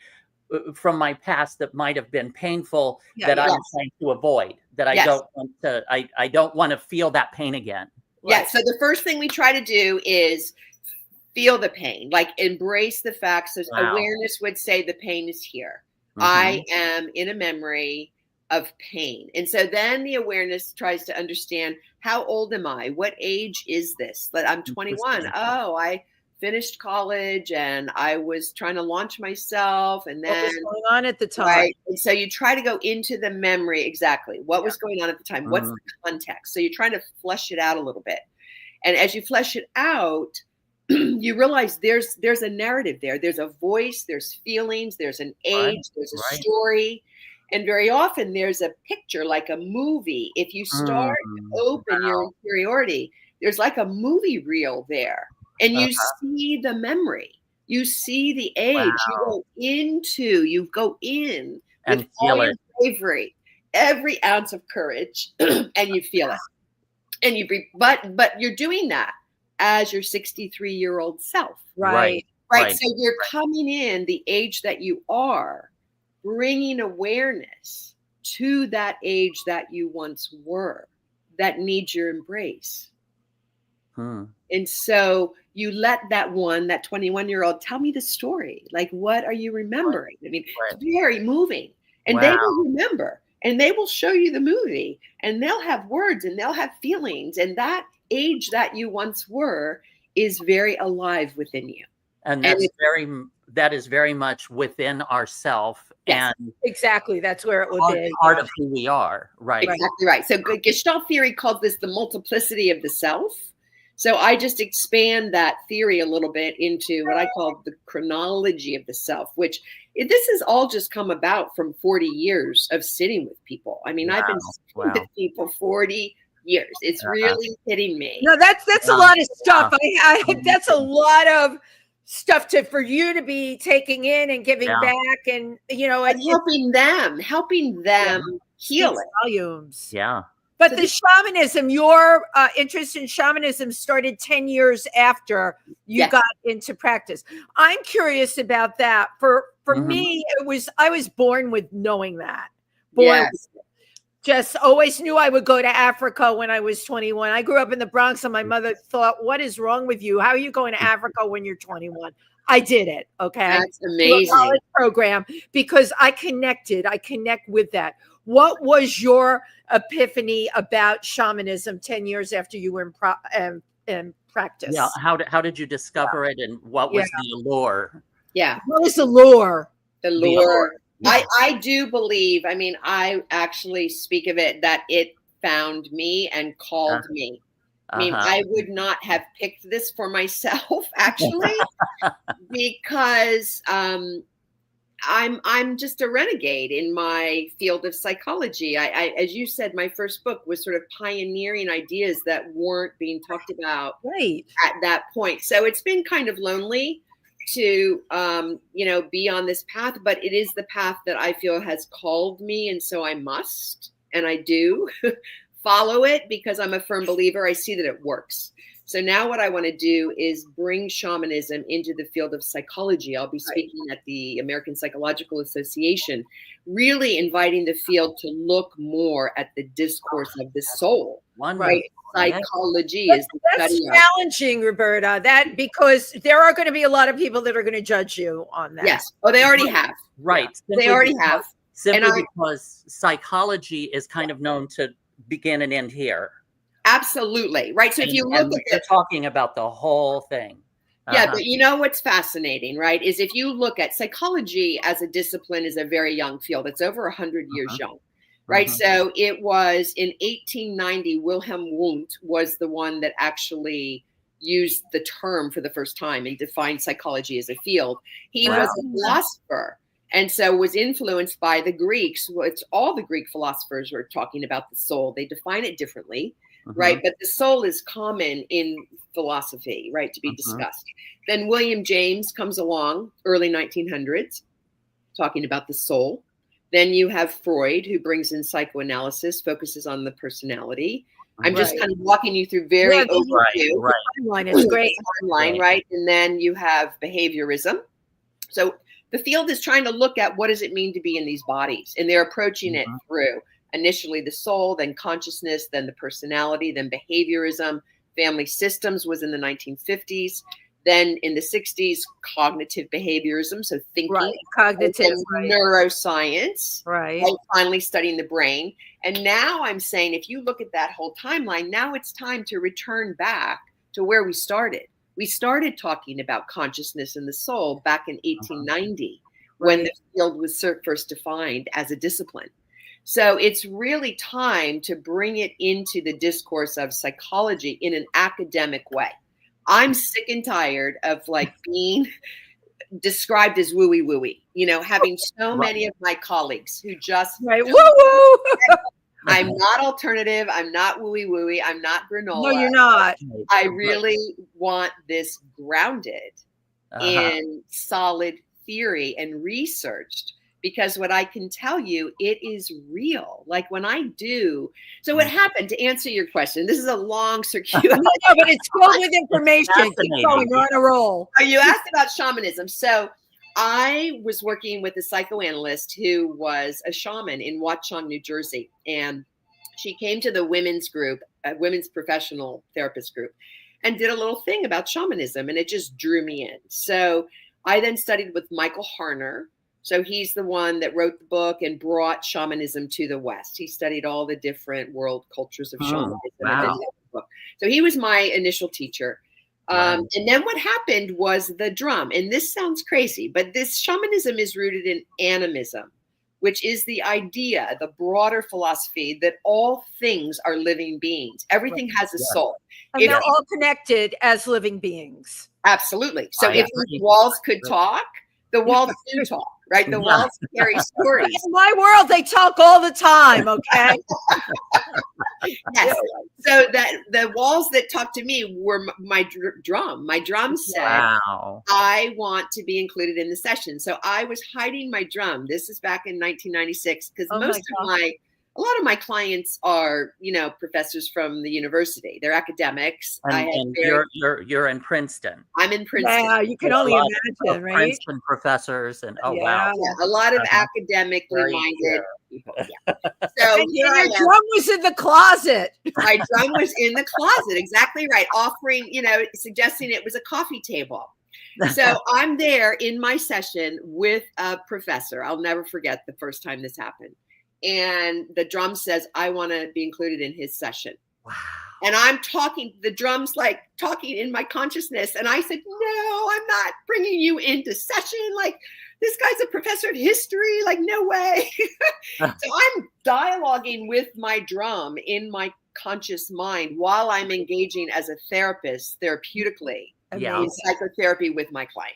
from my past that might have been painful that I'm trying to avoid, that I don't want to, I don't want to feel that pain again. Yeah. So the first thing we try to do is feel the pain, like embrace the facts. So awareness would say the pain is here. I am in a memory of pain. And so then the awareness tries to understand, how old am I? What age is this? Like I'm 21. Oh, I finished college and I was trying to launch myself, and then what was going on at the time? Right. And so you try to go into the memory exactly what was going on at the time. What's the context? So you're trying to flesh it out a little bit. And as you flesh it out, you realize there's a narrative there. There's a voice, there's feelings, there's an age, there's a story. And very often there's a picture, like a movie. If you start to open your interiority, there's like a movie reel there. And you see the memory, you see the age, you go in and with all your bravery, every ounce of courage, and you feel it. And but you're doing that as your 63-year-old self. Right. So you're coming in the age that you are, bringing awareness to that age that you once were, that needs your embrace. And so you let that 21-year-old tell me the story. Like, what are you remembering? I mean, it's very moving. And they will remember, and they will show you the movie, and they'll have words and they'll have feelings. And that age that you once were is very alive within you. And that is very much within ourself. Yes, and exactly. That's where it would be. Part of who we are. Right. Exactly right. So Gestalt theory calls this the multiplicity of the self. So I just expand that theory a little bit into what I call the chronology of the self, which this has all just come about from 40 years of sitting with people. I mean, I've been sitting with people 40 years. It's really hitting me. No, that's a lot of stuff. That's a lot of stuff for you to be taking in and giving back, and and helping them heal it. Volumes. Yeah. But the shamanism, your interest in shamanism started 10 years after you got into practice. I'm curious about that. For me, I was born with knowing that. Just always knew I would go to Africa when I was 21. I grew up in the Bronx, and my mother thought, "What is wrong with you? How are you going to Africa when you're 21?" I did it. Okay. That's amazing. College program, because I connect with that. What was your epiphany about shamanism 10 years after you were in practice? Yeah. How did you discover it, and what was the allure? Yeah. What was the lure? The lure. I do believe, I mean, I actually speak of it that it found me and called me. I mean, I would not have picked this for myself, actually, because I'm just a renegade in my field of psychology. I, as you said, my first book was sort of pioneering ideas that weren't being talked about at that point. So it's been kind of lonely to, be on this path, but it is the path that I feel has called me. And so I must, and I do follow it because I'm a firm believer. I see that it works. So now what I want to do is bring shamanism into the field of psychology. I'll be speaking at the American Psychological Association, really inviting the field to look more at the discourse of the soul. Right? Psychology is the study. That's challenging, Roberta, because there are going to be a lot of people that are going to judge you on that. Yes. Oh, they already have. Right. Yeah. They already have. Simply because psychology is kind of known to begin and end here. Absolutely. Right. So if you look at they're talking about the whole thing. Yeah, but you know what's fascinating, right, is if you look at psychology as a discipline is a very young field. It's over 100 years young, right? So it was in 1890, Wilhelm Wundt was the one that actually used the term for the first time and defined psychology as a field. He was a philosopher. And so was influenced by the Greeks, which all the Greek philosophers were talking about the soul. They define it differently. Right. But the soul is common in philosophy, right, to be discussed. Then William James comes along, early 1900s, talking about the soul. Then you have Freud, who brings in psychoanalysis, focuses on the personality. I'm just kind of walking you through very overview. Timeline is great. Timeline, right? And then you have behaviorism. So the field is trying to look at what does it mean to be in these bodies, and they're approaching it through initially the soul, then consciousness, then the personality, then behaviorism. Family systems was in the 1950s. Then in the 60s, cognitive behaviorism, so thinking, cognitive, neuroscience, right? Finally studying the brain. And now I'm saying, if you look at that whole timeline, now it's time to return back to where we started. We started talking about consciousness and the soul back in 1890 when the field was first defined as a discipline. So it's really time to bring it into the discourse of psychology in an academic way. I'm sick and tired of being described as wooey wooey, having so many of my colleagues who just woo woo. I'm not alternative. I'm not wooey wooey. I'm not granola. No, you're not. I really want this grounded in solid theory and researched. Because what I can tell you, it is real. Like when I do. So what happened, to answer your question, this is a long circuit. No, but it's filled with information. Keep going, we're on a roll. You asked about shamanism. So I was working with a psychoanalyst who was a shaman in Watchung, New Jersey. And she came to the women's group, a women's professional therapist group, and did a little thing about shamanism. And it just drew me in. So I then studied with Michael Harner. So he's the one that wrote the book and brought shamanism to the West. He studied all the different world cultures of shamanism. Wow. So he was my initial teacher. And then what happened was the drum. And this sounds crazy, but this shamanism is rooted in animism, which is the idea, the broader philosophy that all things are living beings. Everything has a soul. And they're all connected as living beings. Absolutely. So if the walls could talk, the walls do talk. Right? The walls carry stories. In my world, they talk all the time, okay? Yes. So that the walls that talked to me were my drum. My drum said, I want to be included in the session. So I was hiding my drum. This is back in 1996, because a lot of my clients are, professors from the university. They're academics. And you're in Princeton. I'm in Princeton. Yeah, you can only imagine, right? Princeton professors and wow. Yeah, a lot of academically minded people. Yeah. So your drum was in the closet. My drum was in the closet, exactly right. Offering, suggesting it was a coffee table. So I'm there in my session with a professor. I'll never forget the first time this happened. And the drum says, I want to be included in his session. Wow. And I'm talking, the drum's talking in my consciousness. And I said, no, I'm not bringing you into session. This guy's a professor of history. No way. So I'm dialoguing with my drum in my conscious mind while I'm engaging as a therapist therapeutically in psychotherapy with my client.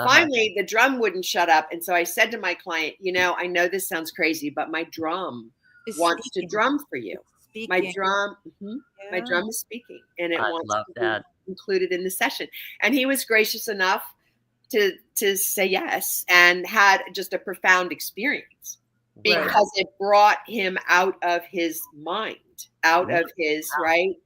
Finally, the drum wouldn't shut up. And so I said to my client, I know this sounds crazy, but my drum wants to drum for you. My drum is speaking, and it wants to be included in the session. And he was gracious enough to say yes, and had just a profound experience Right. because it brought him out of his mind, out of his, right,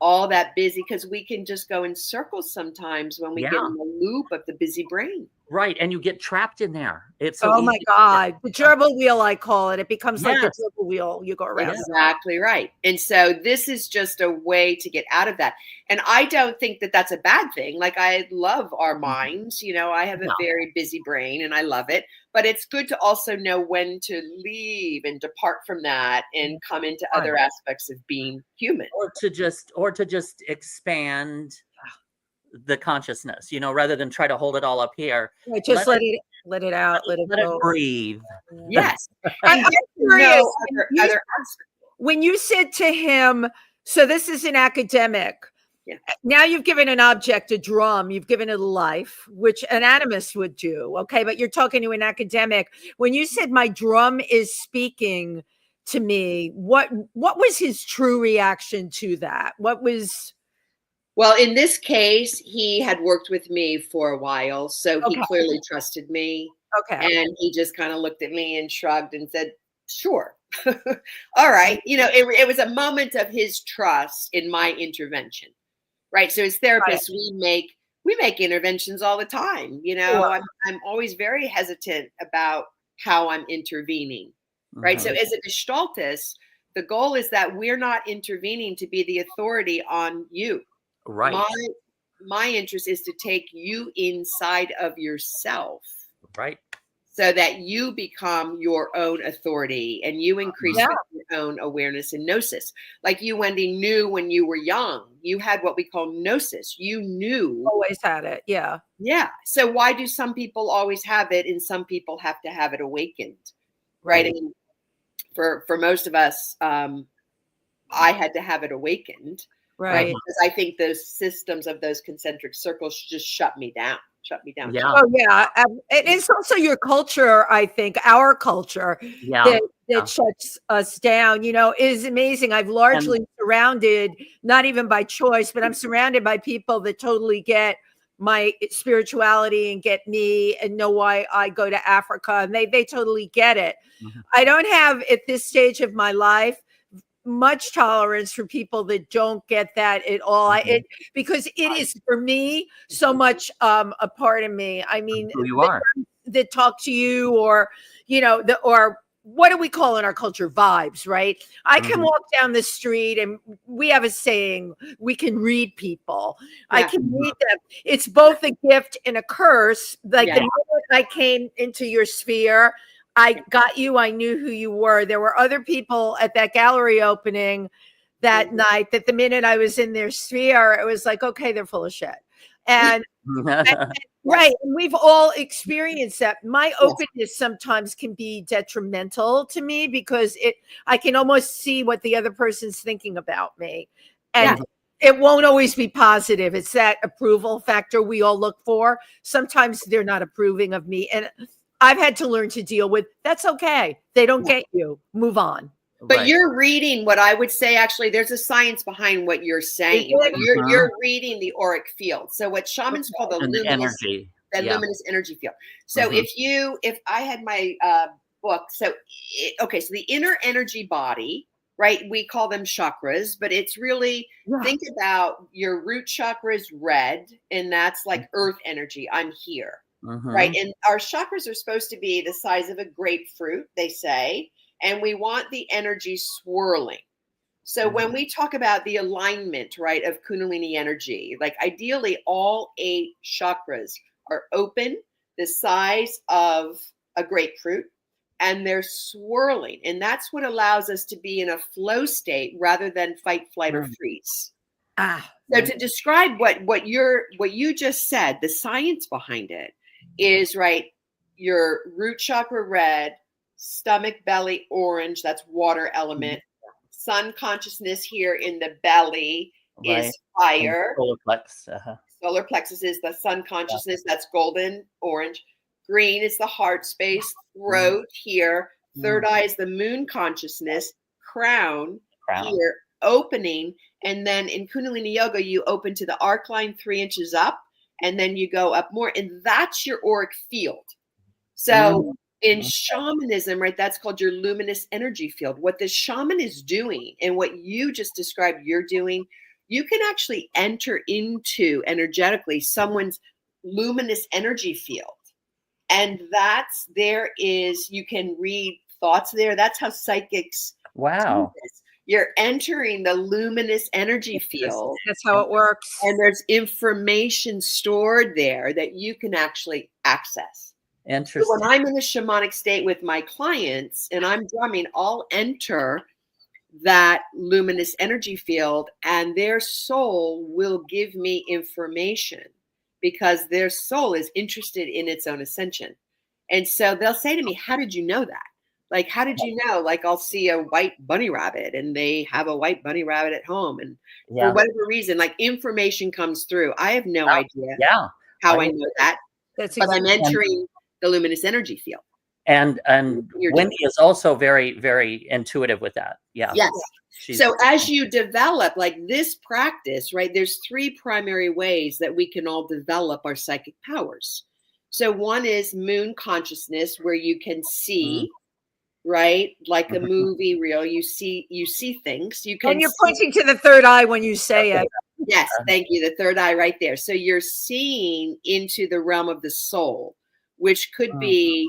all that busy, because we can just go in circles sometimes when we get in the loop of the busy brain. Right. And you get trapped in there. It's so Oh my easy. God. The gerbil wheel, I call it. It becomes like the Yes. gerbil wheel. You go around. Exactly right. And so this is just a way to get out of that. And I don't think that that's a bad thing. Like, I love our minds. You know, I have a very busy brain and I love it. But it's good to also know when to leave and depart from that and come into other aspects of being human. Or to just expand the consciousness, you know, rather than try to hold it all up here. Right, just let it out, let it go. It breathe. Yes. I'm curious, other when you said to him, so this is an academic. Yeah. Now you've given an object a drum, you've given it a life, which an animist would do. Okay. But you're talking to an academic. When you said my drum is speaking to me, what was his true reaction to that? What was... Well, in this case, he had worked with me for a while, so he clearly trusted me. Okay. And he just kind of looked at me and shrugged and said, sure. All right. You know, it was a moment of his trust in my intervention. Right. So as therapists, we make interventions all the time. You know, I'm always very hesitant about how I'm intervening. Right. So as a Gestaltist, the goal is that we're not intervening to be the authority on you. Right. My interest is to take you inside of yourself. Right. So that you become your own authority and you increase your own awareness and gnosis. Like you, Wendy, knew when you were young, you had what we call gnosis. You knew. Always had it. Yeah. Yeah. So why do some people always have it and some people have to have it awakened? Right. I mean, for most of us, I had to have it awakened. Right. Because I think those systems of those concentric circles just shut me down. Yeah. Oh yeah. It's also your culture, I think, our culture that shuts us down, you know, is amazing. I've largely surrounded, not even by choice, but I'm surrounded by people that totally get my spirituality and get me and know why I go to Africa, and they totally get it. I don't have at this stage of my life much tolerance for people that don't get that at all. Because it is for me so much a part of me. I mean, who you are, that talk to you, or you know, or what do we call in our culture, vibes, right? I can walk down the street and we have a saying, we can read people. I can read them. It's both a gift and a curse. Like the moment I came into your sphere, I got you. I knew who you were. There were other people at that gallery opening that night that the minute I was in their sphere, it was like, okay, they're full of shit. And right. And we've all experienced that. My openness sometimes can be detrimental to me because I can almost see what the other person's thinking about me. And it won't always be positive. It's that approval factor we all look for. Sometimes they're not approving of me. And I've had to learn to deal with, that's okay. They don't get you. Move on. But you're reading what I would say, actually, there's a science behind what you're saying. You're reading the auric field. So what shamans call the luminous energy field. So if I had my book, so the inner energy body, right? We call them chakras, but it's really, think about your root chakra is red, and that's like earth energy. I'm here. Right. And our chakras are supposed to be the size of a grapefruit, they say, and we want the energy swirling. So when we talk about the alignment, right, of Kundalini energy, like ideally all 8 chakras are open, the size of a grapefruit, and they're swirling. And that's what allows us to be in a flow state rather than fight, flight, or freeze. So to describe what you just said, the science behind it is, right, your root chakra red, stomach, belly orange, that's water element. Sun consciousness here in the belly is fire. Solar plexus. Solar plexus is the sun consciousness, that's golden orange. Green is the heart space, throat here. Third eye is the moon consciousness, crown here, opening. And then in Kundalini Yoga, you open to the arc line 3 inches up, and then you go up more, and that's your auric field. So in shamanism, right, that's called your luminous energy field. What the shaman is doing and what you just described you're doing, you can actually enter into energetically someone's luminous energy field. And you can read thoughts there. That's how psychics Wow. do this. You're entering the luminous energy field. That's how it works. And there's information stored there that you can actually access. Interesting. So when I'm in a shamanic state with my clients and I'm drumming, I'll enter that luminous energy field, and their soul will give me information because their soul is interested in its own ascension. And so they'll say to me, how did you know that? Like, how did you know? Like, I'll see a white bunny rabbit and they have a white bunny rabbit at home. And for whatever reason, like, information comes through. I have no idea how I know that. That's but I'm entering the luminous energy field. And Wendy is also very, very intuitive with that. Yeah. Yes. So as you develop like this practice, right, there's 3 primary ways that we can all develop our psychic powers. So one is moon consciousness, where you can see, right, like a movie reel. You see things. You can. And you're pointing to the third eye when you say it. Yes, thank you. The third eye right there. So you're seeing into the realm of the soul, which could be,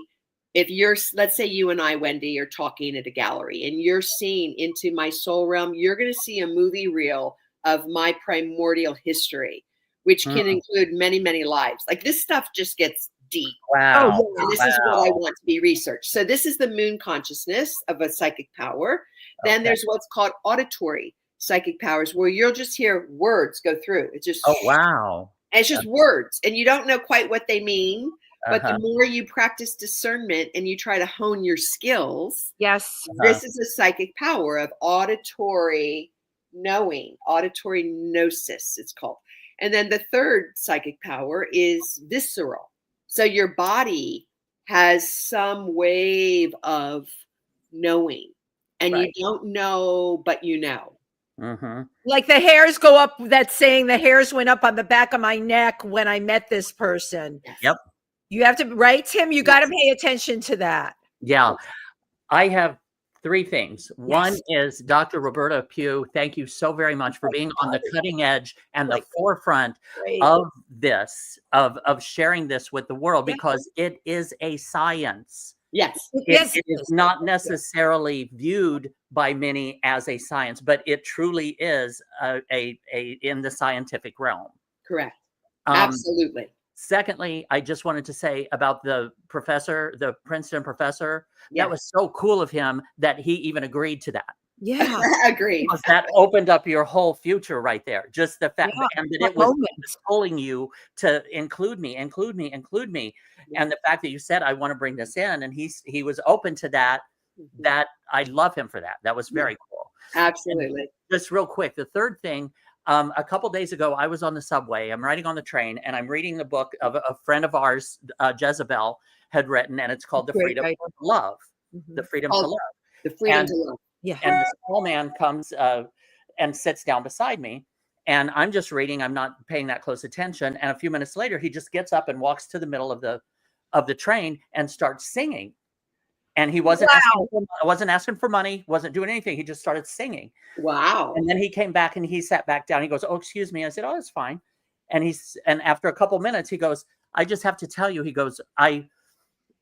if let's say you and I, Wendy, are talking at a gallery and you're seeing into my soul realm, you're going to see a movie reel of my primordial history, which can include many, many lives. Like, this stuff just gets deep. Wow. And this is what I want to be researched. So this is the moon consciousness of a psychic power. Then there's what's called auditory psychic powers, where you'll just hear words go through. It's just, and it's just words, and you don't know quite what they mean. But the more you practice discernment and you try to hone your skills, this is a psychic power of auditory knowing, auditory gnosis, it's called. And then the third psychic power is visceral. So your body has some wave of knowing, and you don't know, but you know. Like the hairs go up, that's saying the hairs went up on the back of my neck when I met this person. Yep. You have to, right, Tim? You got to pay attention to that. Yeah. I have 3 things. One is Dr. Roberta Pughe. Thank you so very much for being on the cutting edge and the forefront of this, of sharing this with the world, because it is a science. Yes. It is not necessarily viewed by many as a science, but it truly is a in the scientific realm. Correct. Absolutely. Secondly, I just wanted to say about the professor, the Princeton professor, that was so cool of him that he even agreed to that. Yeah. Agreed. Because that opened up your whole future right there. Just the fact and that it was pulling you to include me. And the fact that you said, I want to bring this in, and he was open to that, that I love him for that. That was very cool. Absolutely. And just real quick, the third thing, a couple days ago, I was on the subway. I'm riding on the train, and I'm reading the book of a friend of ours, Jezebel, had written, and it's called The Freedom to Love. The Freedom to Love. The Freedom to Love. Yeah. And this tall man comes and sits down beside me, and I'm just reading. I'm not paying that close attention. And a few minutes later, he just gets up and walks to the middle of the train and starts singing. And he wasn't asking for money, wasn't doing anything. He just started singing. Wow. And then he came back and he sat back down. He goes, "Oh, excuse me." I said, "Oh, it's fine." And after a couple minutes, he goes, "I just have to tell you," he goes,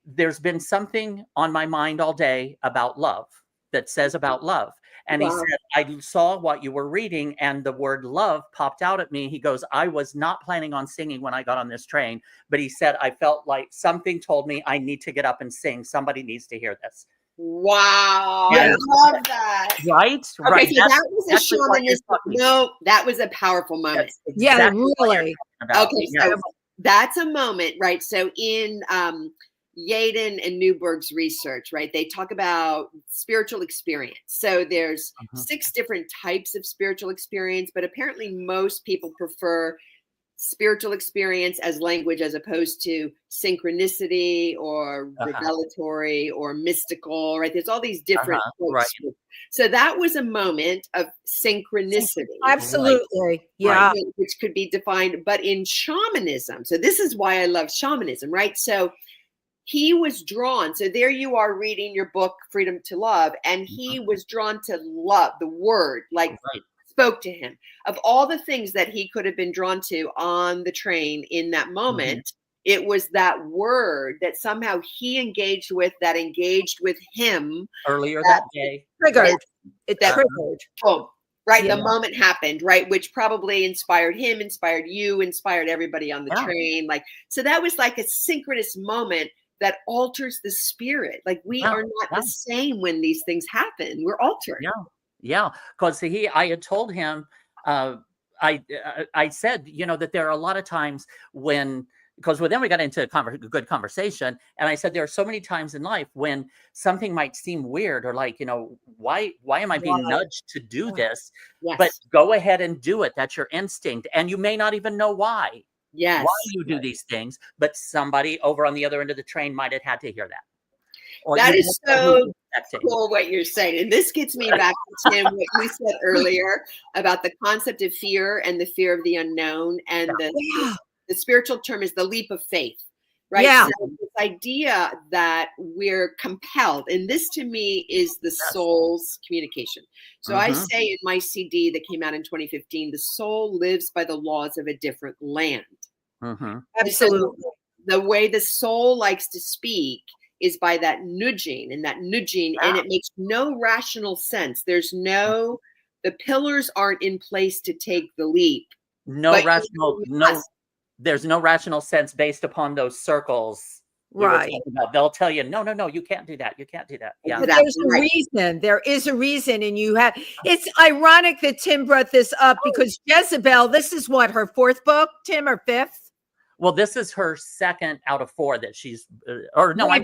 there's been something on my mind all day about love, that says about love. And he said, I saw what you were reading and the word love popped out at me. He goes, I was not planning on singing when I got on this train, but he said, I felt like something told me I need to get up and sing. Somebody needs to hear this. Wow. I love that. Right? Okay, right. So that was a shamanistic. No, that was a powerful moment. Exactly really. Okay, so that's a moment, right? So in Yaden and Newberg's research, right, they talk about spiritual experience. So there's 6 different types of spiritual experience, but apparently most people prefer spiritual experience as language as opposed to synchronicity or revelatory or mystical, right? There's all these different right. So that was a moment of synchronicity. Absolutely. Yeah. Right, which could be defined, but in shamanism. So this is why I love shamanism, right? So he was drawn. So there you are reading your book, Freedom to Love, and he was drawn to love, the word, like spoke to him. Of all the things that he could have been drawn to on the train in that moment, it was that word that somehow he engaged with, that engaged with him earlier that day. Triggered. It triggered. Boom. Right. The moment happened, right. Which probably inspired him, inspired you, inspired everybody on the train. Like, so that was like a synchronous moment that alters the spirit. Like we are not the same when these things happen. We're altered. Yeah. Because I had told him, I said, you know, that there are a lot of times when, because then we got into a good conversation, and I said there are so many times in life when something might seem weird or like, you know, why am I being nudged to do this? But go ahead and do it. That's your instinct, and you may not even know why. Why you do these things, but somebody over on the other end of the train might have had to hear that. Or that is so cool what you're saying. And this gets me back to Tim, what you said earlier about the concept of fear and the fear of the unknown. And the spiritual term is the leap of faith, right? Yeah. So this idea that we're compelled, and this to me is the soul's communication. So I say in my CD that came out in 2015, the soul lives by the laws of a different land. Absolutely. So the way the soul likes to speak is by that nudging, and it makes no rational sense. There's the pillars aren't in place to take the leap. There's no rational sense based upon those circles. Right. They'll tell you, no, you can't do that. You can't do that. Yeah. But there's a reason. There is a reason. And it's ironic that Tim brought this up because Jezebel, this is what, her fourth book, Tim, or fifth? Well, this is her second out of four that she's, I'm sorry.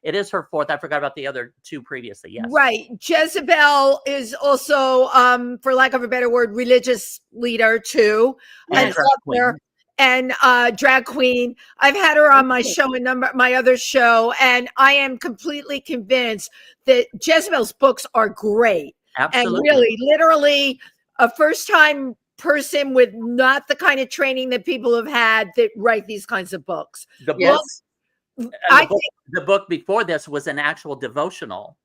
It is her fourth. I forgot about the other two previously. Yes. Right. Jezebel is also, for lack of a better word, religious leader too. And drag queen. I've had her on my show, my other show, and I am completely convinced that Jezebel's books are great. Absolutely. And really, literally, a first-time person with not the kind of training that people have had that write these kinds of books. The book before this was an actual devotional.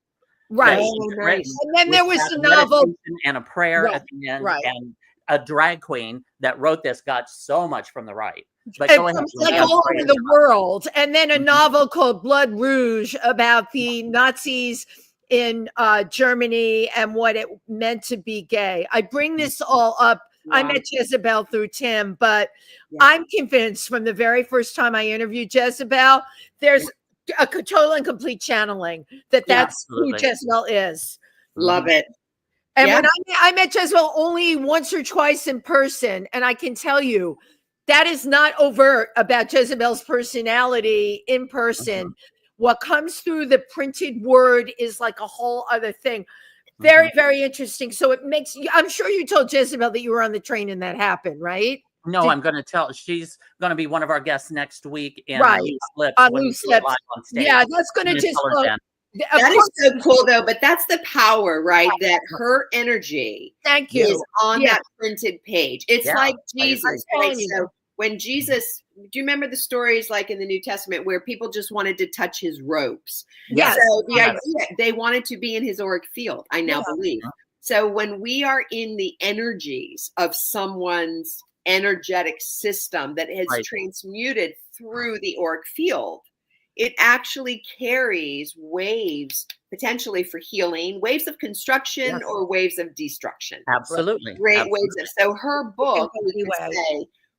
Right. Nice. And then there was a novel and a prayer at the end. Right. And a drag queen that wrote this got so much from the right. But like all over the world. And then a novel called Blood Rouge about the Nazis in Germany and what it meant to be gay. I bring this all up. I met Jezebel through Tim, but I'm convinced from the very first time I interviewed Jezebel, there's a total and complete channeling that's who Jezebel is. Love it. And when I met Jezebel only once or twice in person, and I can tell you that is not overt about Jezebel's personality in person. What comes through the printed word is like a whole other thing. Very, very interesting. So it makes you, I'm sure you told Jezebel that you were on the train and that happened, right? No, I'm going to tell. She's going to be one of our guests next week in Loose Lips. Yeah, that's going to just that is so cool, though. But that's the power, right? That her energy is on that printed page. It's like Jesus, right? So when Jesus, do you remember the stories like in the New Testament where people just wanted to touch his robes? Yes. So the idea, they wanted to be in his auric field, I now believe. So when we are in the energies of someone's energetic system that has transmuted through the auric field, it actually carries waves potentially for healing, waves of construction or waves of destruction. Absolutely. Great waves of, so her book,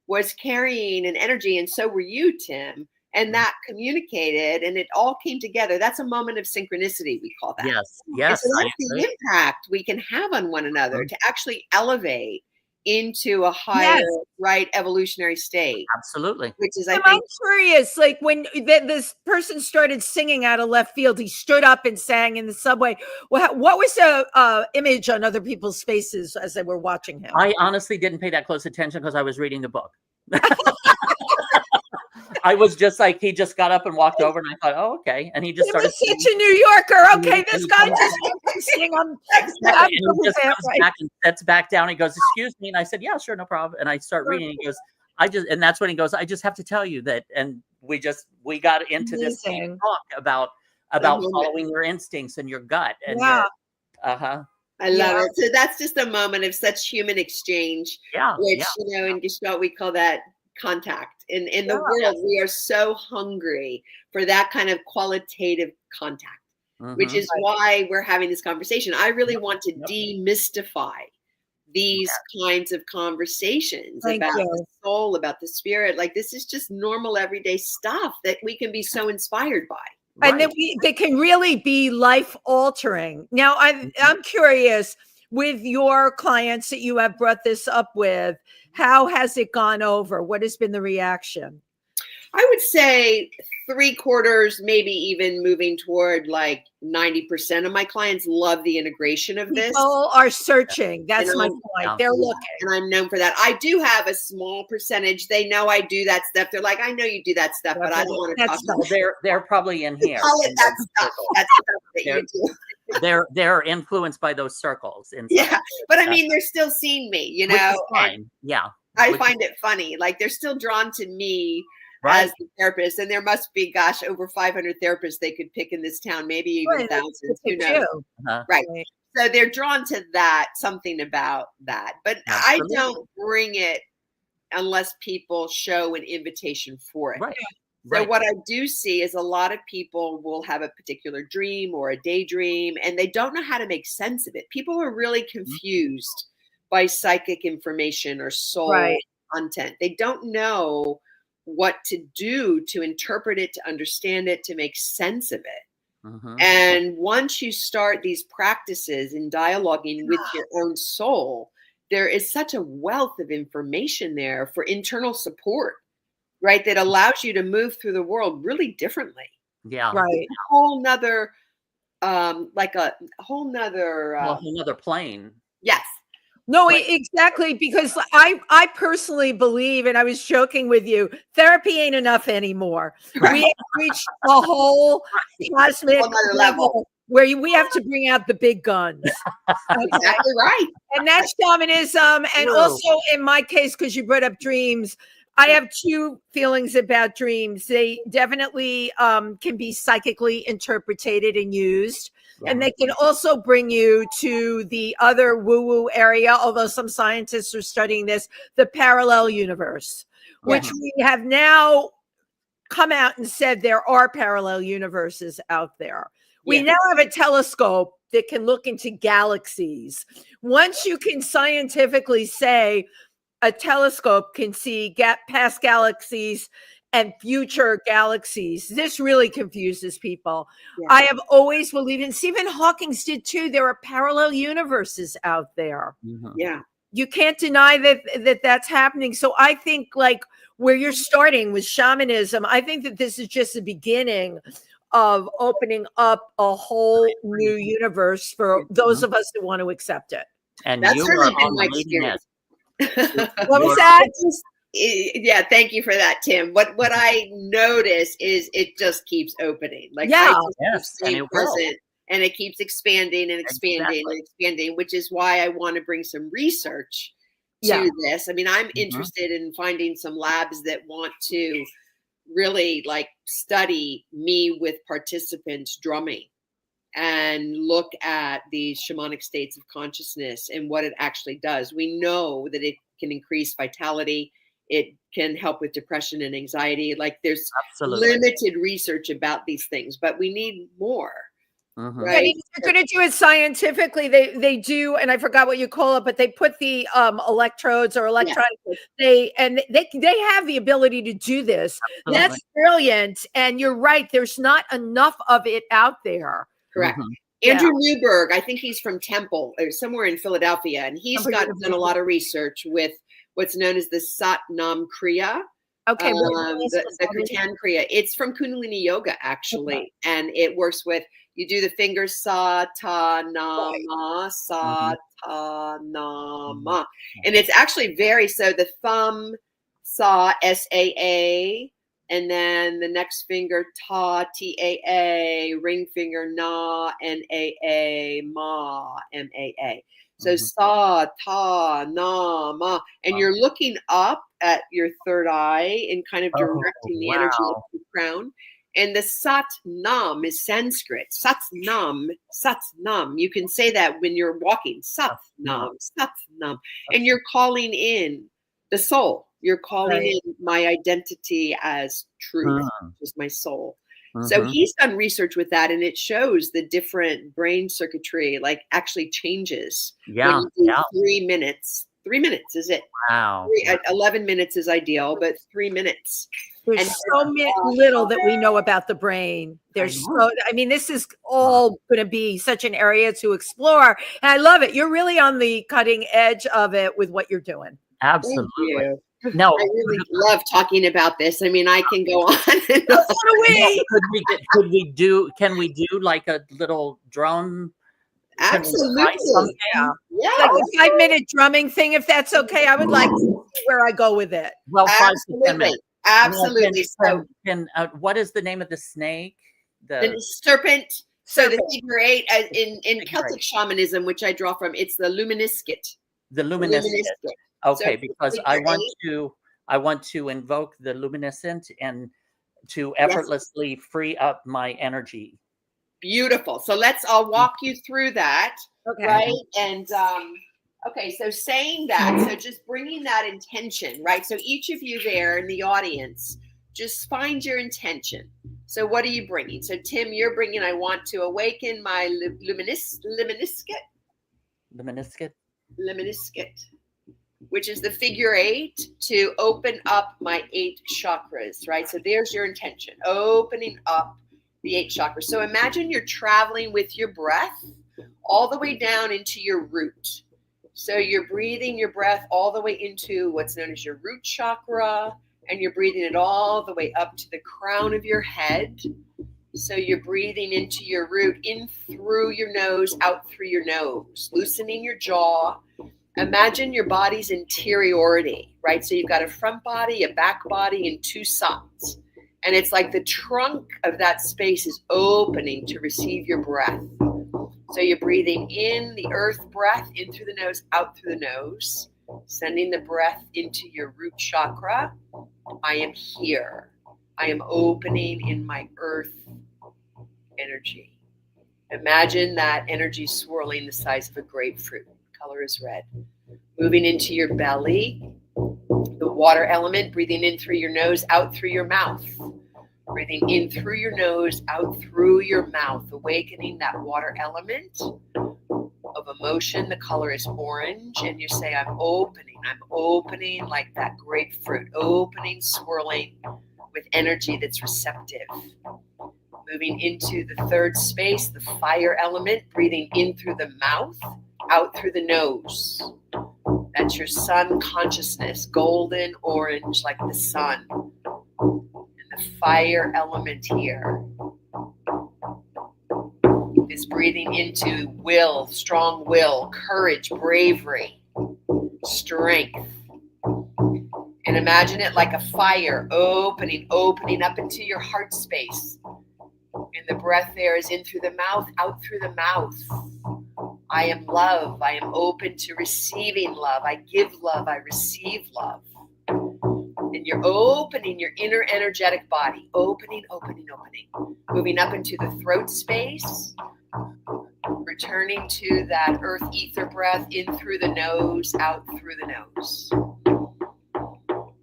was carrying an energy, and so were you, Tim, and that communicated, and it all came together. That's a moment of synchronicity, we call that. Yes. And so that's the impact we can have on one another to actually elevate into a higher, right, evolutionary state. Absolutely. Which is, I I'm think, curious, like when this person started singing out of left field, he stood up and sang in the subway. What was the image on other people's faces as they were watching him? I honestly didn't pay that close attention because I was reading the book. I was just like, he just got up and walked over, and I thought, oh, okay. And he just started singing. Such a New Yorker. Okay, this guy just sing on. And he just comes back and sits back down. He goes, excuse me. And I said, yeah, sure, no problem. And I start reading. He goes, and that's when he goes, I just have to tell you that. And we got into this talk about following your instincts and your gut. And I love it. So that's just a moment of such human exchange, which, you know, in Gestalt, we call that contact. In the world, we are so hungry for that kind of qualitative contact, which is why we're having this conversation. I really want to demystify these kinds of conversations about the soul, about the spirit. Like, this is just normal, everyday stuff that we can be so inspired by. And then they can really be life altering. Now, I'm curious, with your clients that you have brought this up with, how has it gone over? What has been the reaction? I would say 3/4, maybe even moving toward like 90% of my clients love the integration of this. People are searching. That's my point. They're looking. And I'm known for that. I do have a small percentage. They know I do that stuff. They're like, I know you do that stuff, but I don't want to talk about it. They're probably in here. Call it that stuff. That's stuff that you do. They're influenced by those circles. Yeah, but I mean, they're still seeing me, you know. Fine. Yeah. I find it funny. Like, they're still drawn to me as the therapist, and there must be, gosh, over 500 therapists they could pick in this town, maybe even thousands. Who knows? Right. So they're drawn to that, something about that. But I don't bring it unless people show an invitation for it. So what I do see is a lot of people will have a particular dream or a daydream, and they don't know how to make sense of it. People are really confused by psychic information or soul content. They don't know what to do to interpret it, to understand it, to make sense of it. And once you start these practices in dialoguing with your own soul, there is such a wealth of information there for internal support, right? That allows you to move through the world really differently. Yeah. Right. A whole nother, like a whole nother plane. Yes. No, exactly. Because I personally believe, and I was joking with you, therapy ain't enough anymore. We have reached a whole cosmic level where we have to bring out the big guns. Exactly right. And that's shamanism. And also in my case, because you brought up dreams, I have two feelings about dreams. They definitely can be psychically interpreted and used. And they can also bring you to the other woo-woo area, although some scientists are studying this, the parallel universe, which we have now come out and said there are parallel universes out there. We now have a telescope that can look into galaxies. Once you can scientifically say a telescope can see past galaxies and future galaxies, this really confuses people. I have always believed, and Stephen Hawking did too, there are parallel universes out there. Yeah. You can't deny that that's happening. So I think, like, where you're starting with shamanism, I think that this is just the beginning of opening up a whole new universe for those of us who want to accept it. And that's you certainly are been on my the leading edge. What was that? Yeah, thank you for that, Tim. What I notice is it just keeps opening. Like, and it keeps expanding and expanding and expanding, which is why I want to bring some research to this. I mean, I'm interested in finding some labs that want to really like study me with participants drumming and look at these shamanic states of consciousness and what it actually does. We know that it can increase vitality. It can help with depression and anxiety. Like, there's limited research about these things, but we need more. Right. If you're going to do it scientifically, they do, and I forgot what you call it, but they put the electrodes or electronic. They have the ability to do this. That's brilliant. And you're right. There's not enough of it out there. Correct. Andrew Newberg, I think he's from Temple or somewhere in Philadelphia, and he's done a lot of research with what's known as the Sat Nam Kriya. Okay, the Kirtan Kriya. It's from Kundalini Yoga, actually, and it works with, you do the fingers sa ta na ma, sa ta na ma, and it's actually so the thumb sa, S-A-A, and then the next finger ta, T-A-A, ring finger na, N-A-A, ma, M-A-A. So sa, ta, na, ma, and you're looking up at your third eye and kind of directing the energy up the crown. And the Sat Nam is Sanskrit. Sat Nam, Sat Nam. You can say that when you're walking. Sat Nam, Sat Nam. And you're calling in the soul. You're calling in my identity as truth, which is my soul. So he's done research with that, and it shows the different brain circuitry, like, actually changes. Yeah. When you do 3 minutes. 3 minutes is it? Wow. 11 minutes is ideal, but 3 minutes. There's so little that we know about the brain. This is all going to be such an area to explore. And I love it. You're really on the cutting edge of it with what you're doing. Absolutely. No, I really love talking about this. I mean, I can go on. And on. Can we do like a little drum? Absolutely. Yeah. Like a 5-minute drumming thing, if that's okay. I would like to see where I go with it. Well, 5 to 10 minutes. Absolutely. What is the name of the snake? The serpent. So the figure 8 in Celtic shamanism, which I draw from, it's the luminiscate. The luminiscate. Okay, so because I want to invoke the luminescent and to effortlessly free up my energy. Beautiful. So I'll walk you through that. Okay. Right. And so saying that, so just bringing that intention, right? So each of you there in the audience, just find your intention. So what are you bringing? So Tim, you're bringing, I want to awaken my luminiscate, which is the figure 8, to open up my 8 chakras, right? So there's your intention, opening up the 8 chakras. So imagine you're traveling with your breath all the way down into your root. So you're breathing your breath all the way into what's known as your root chakra, and you're breathing it all the way up to the crown of your head. So you're breathing into your root, in through your nose, out through your nose, loosening your jaw. Imagine your body's interiority, right? So you've got a front body, a back body, and 2 sides. And it's like the trunk of that space is opening to receive your breath. So you're breathing in the earth breath, in through the nose, out through the nose, sending the breath into your root chakra. I am here. I am opening in my earth energy. Imagine that energy swirling the size of a grapefruit. Color is red. Moving into your belly, the water element, breathing in through your nose, out through your mouth. Breathing in through your nose, out through your mouth, awakening that water element of emotion. The color is orange, and you say, I'm opening like that grapefruit, opening, swirling with energy that's receptive. Moving into the 3rd space, the fire element, breathing in through the mouth, out through the nose. That's your sun consciousness, golden orange like the sun. And the fire element here is breathing into will, strong will, courage, bravery, strength. And imagine it like a fire opening up into your heart space. And the breath there is in through the mouth, out through the mouth. I am love. I am open to receiving love. I give love. I receive love. And you're opening your inner energetic body. Opening. Moving up into the throat space. Returning to that earth ether breath in through the nose, out through the nose.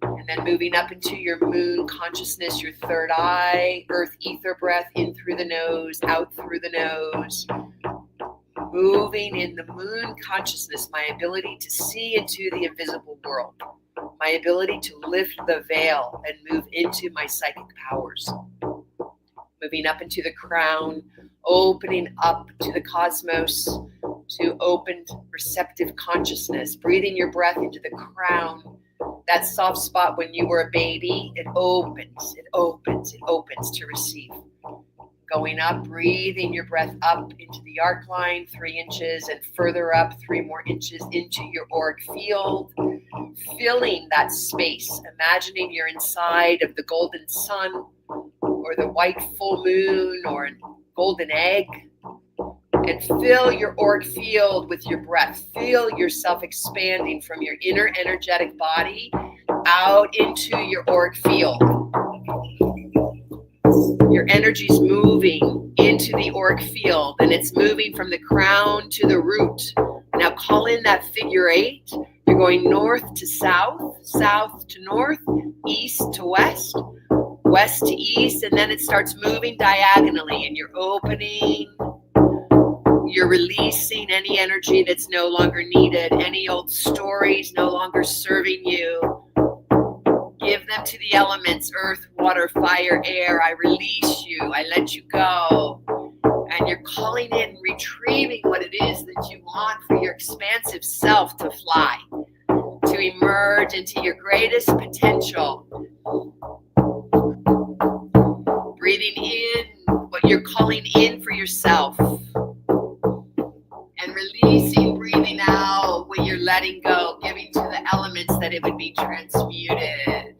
And then moving up into your moon consciousness, your 3rd eye, earth ether breath in through the nose, out through the nose. Moving in the moon consciousness, my ability to see into the invisible world, my ability to lift the veil and move into my psychic powers. Moving up into the crown, opening up to the cosmos, to open receptive consciousness, breathing your breath into the crown, that soft spot when you were a baby. It opens, it opens, it opens to receive. Going up, breathing your breath up into the arc line, 3 inches, and further up 3 more inches into your auric field, filling that space, imagining you're inside of the golden sun or the white full moon or a golden egg, and fill your auric field with your breath. Feel yourself expanding from your inner energetic body out into your auric field. Your energy's moving into the auric field, and it's moving from the crown to the root. Now call in that figure 8. You're going north to south, south to north, east to west, west to east, and then it starts moving diagonally, and you're opening. You're releasing any energy that's no longer needed, any old stories no longer serving you. Give them to the elements, earth, water, fire, air. I release you. I let you go. And you're calling in, retrieving what it is that you want for your expansive self to fly, to emerge into your greatest potential. Breathing in what you're calling in for yourself. And releasing, breathing out what you're letting go, giving to the elements that it would be transmuted.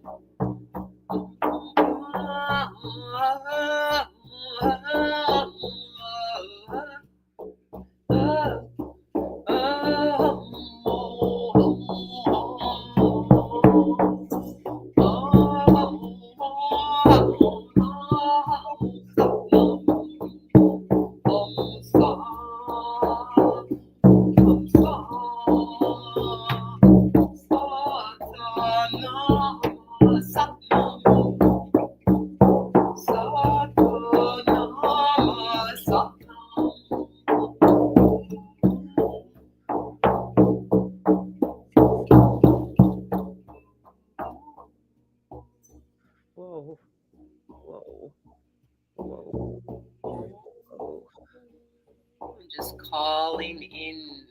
Just calling in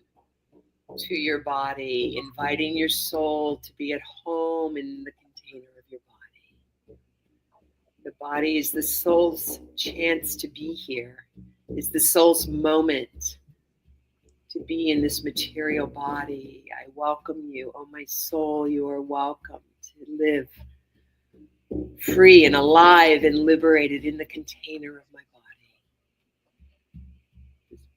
to your body, inviting your soul to be at home in the container of your body. The body is the soul's chance to be here, is the soul's moment to be in this material body. I welcome you, oh my soul, you are welcome to live free and alive and liberated in the container of my body.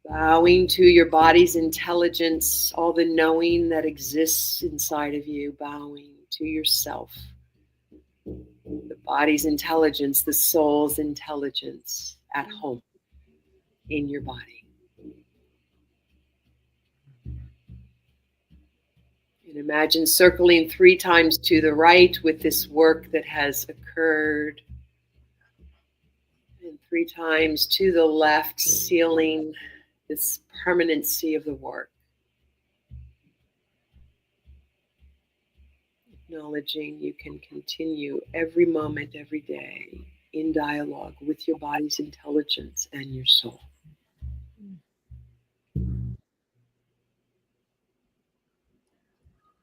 Bowing to your body's intelligence, all the knowing that exists inside of you, bowing to yourself. The body's intelligence, the soul's intelligence at home in your body. And imagine circling 3 times to the right with this work that has occurred. And 3 times to the left, sealing this permanency of the work. Acknowledging you can continue every moment, every day in dialogue with your body's intelligence and your soul.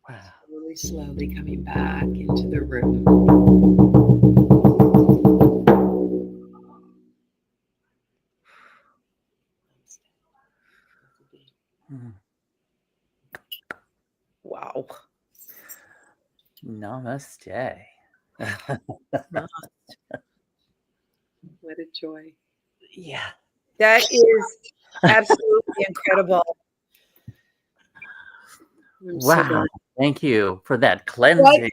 Wow. Slowly, slowly coming back into the room. Wow. Namaste. What a joy. Yeah. That is absolutely incredible. I'm so Wow. glad. Thank you for that cleansing.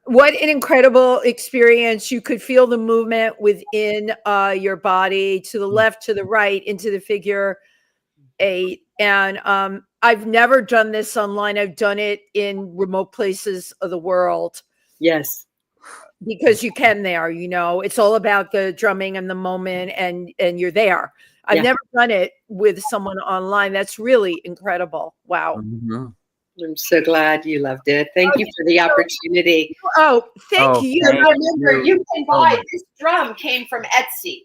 What an incredible experience. You could feel the movement within your body, to the left, to the right, into the figure 8. And I've never done this online. I've done it in remote places of the world. Yes. Because you can there, you know, it's all about the drumming and the moment, and you're there. I've never done it with someone online. That's really incredible. Wow. Mm-hmm. I'm so glad you loved it. Thank you for the opportunity. Oh, thank you. Thank Remember, you can buy this drum came from Etsy.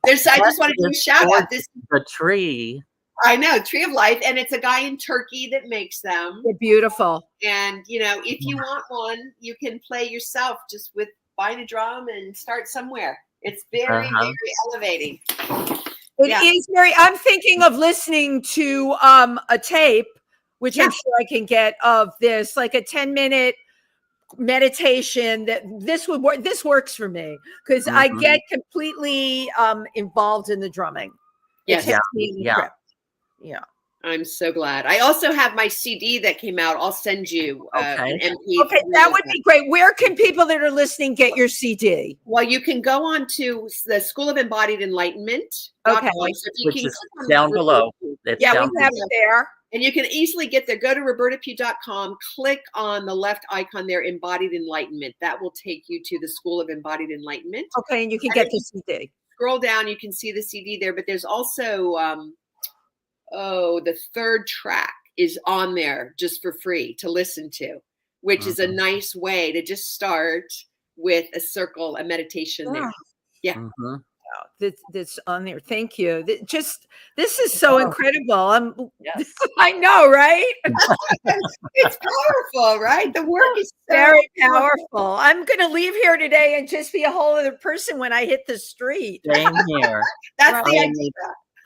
I just want to do a shout out. This the tree. I know, Tree of Life, and it's a guy in Turkey that makes them. They're beautiful. And if you want one, you can play yourself just with buying a drum and start somewhere. It's very, very elevating. It is very. I'm thinking of listening to a tape, which I'm sure I can get of this, like a 10-minute meditation. That this would work. This works for me because I get completely involved in the drumming. Yes. Yeah. I'm so glad. I also have my CD that came out. I'll send you an MP. Okay, that would be great. Where can people that are listening get your CD? Well, you can go on to the School of Embodied Enlightenment. Okay. So Which is down below. We have it there. And you can easily get there. Go to robertapughe.com, click on the left icon there, Embodied Enlightenment. That will take you to the School of Embodied Enlightenment. Okay, and you can get the CD. Scroll down, you can see the CD there, but there's also the third track is on there just for free to listen to, which is a nice way to just start with a circle, a meditation there. Yeah. That's on there. Thank you. This is so incredible. I know, right? It's powerful, right? The work is very powerful. I'm going to leave here today and just be a whole other person when I hit the street. Same here. That's the idea.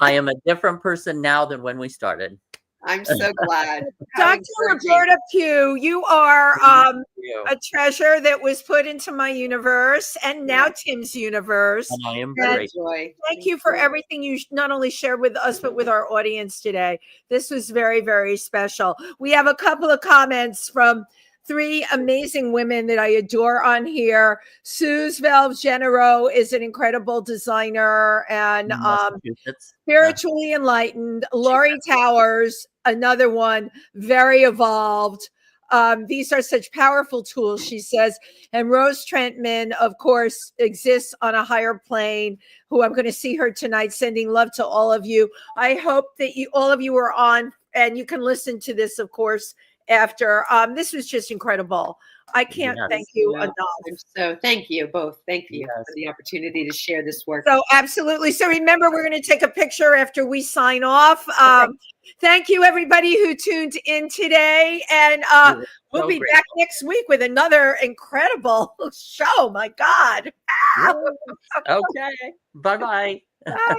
I am a different person now than when we started. I'm so glad. Dr. Roberta Pughe, you are a treasure that was put into my universe and now Tim's universe. And I am very Thank you for everything you not only shared with us, but with our audience today. This was very, very special. We have a couple of comments from 3 amazing women that I adore on here. Suze Genero is an incredible designer and spiritually enlightened. Laurie Towers, another one, very evolved. These are such powerful tools, she says. And Rose Trentman, of course, exists on a higher plane, who I'm going to see her tonight, sending love to all of you. I hope that all of you are on and you can listen to this, of course, after. This was just incredible. I can't thank you enough. So thank you both. Thank you for the opportunity to share this work. So absolutely. So remember, we're going to take a picture after we sign off. Thank you, everybody who tuned in today. And we'll be back next week with another incredible show. My God. Okay. Bye-bye. Bye.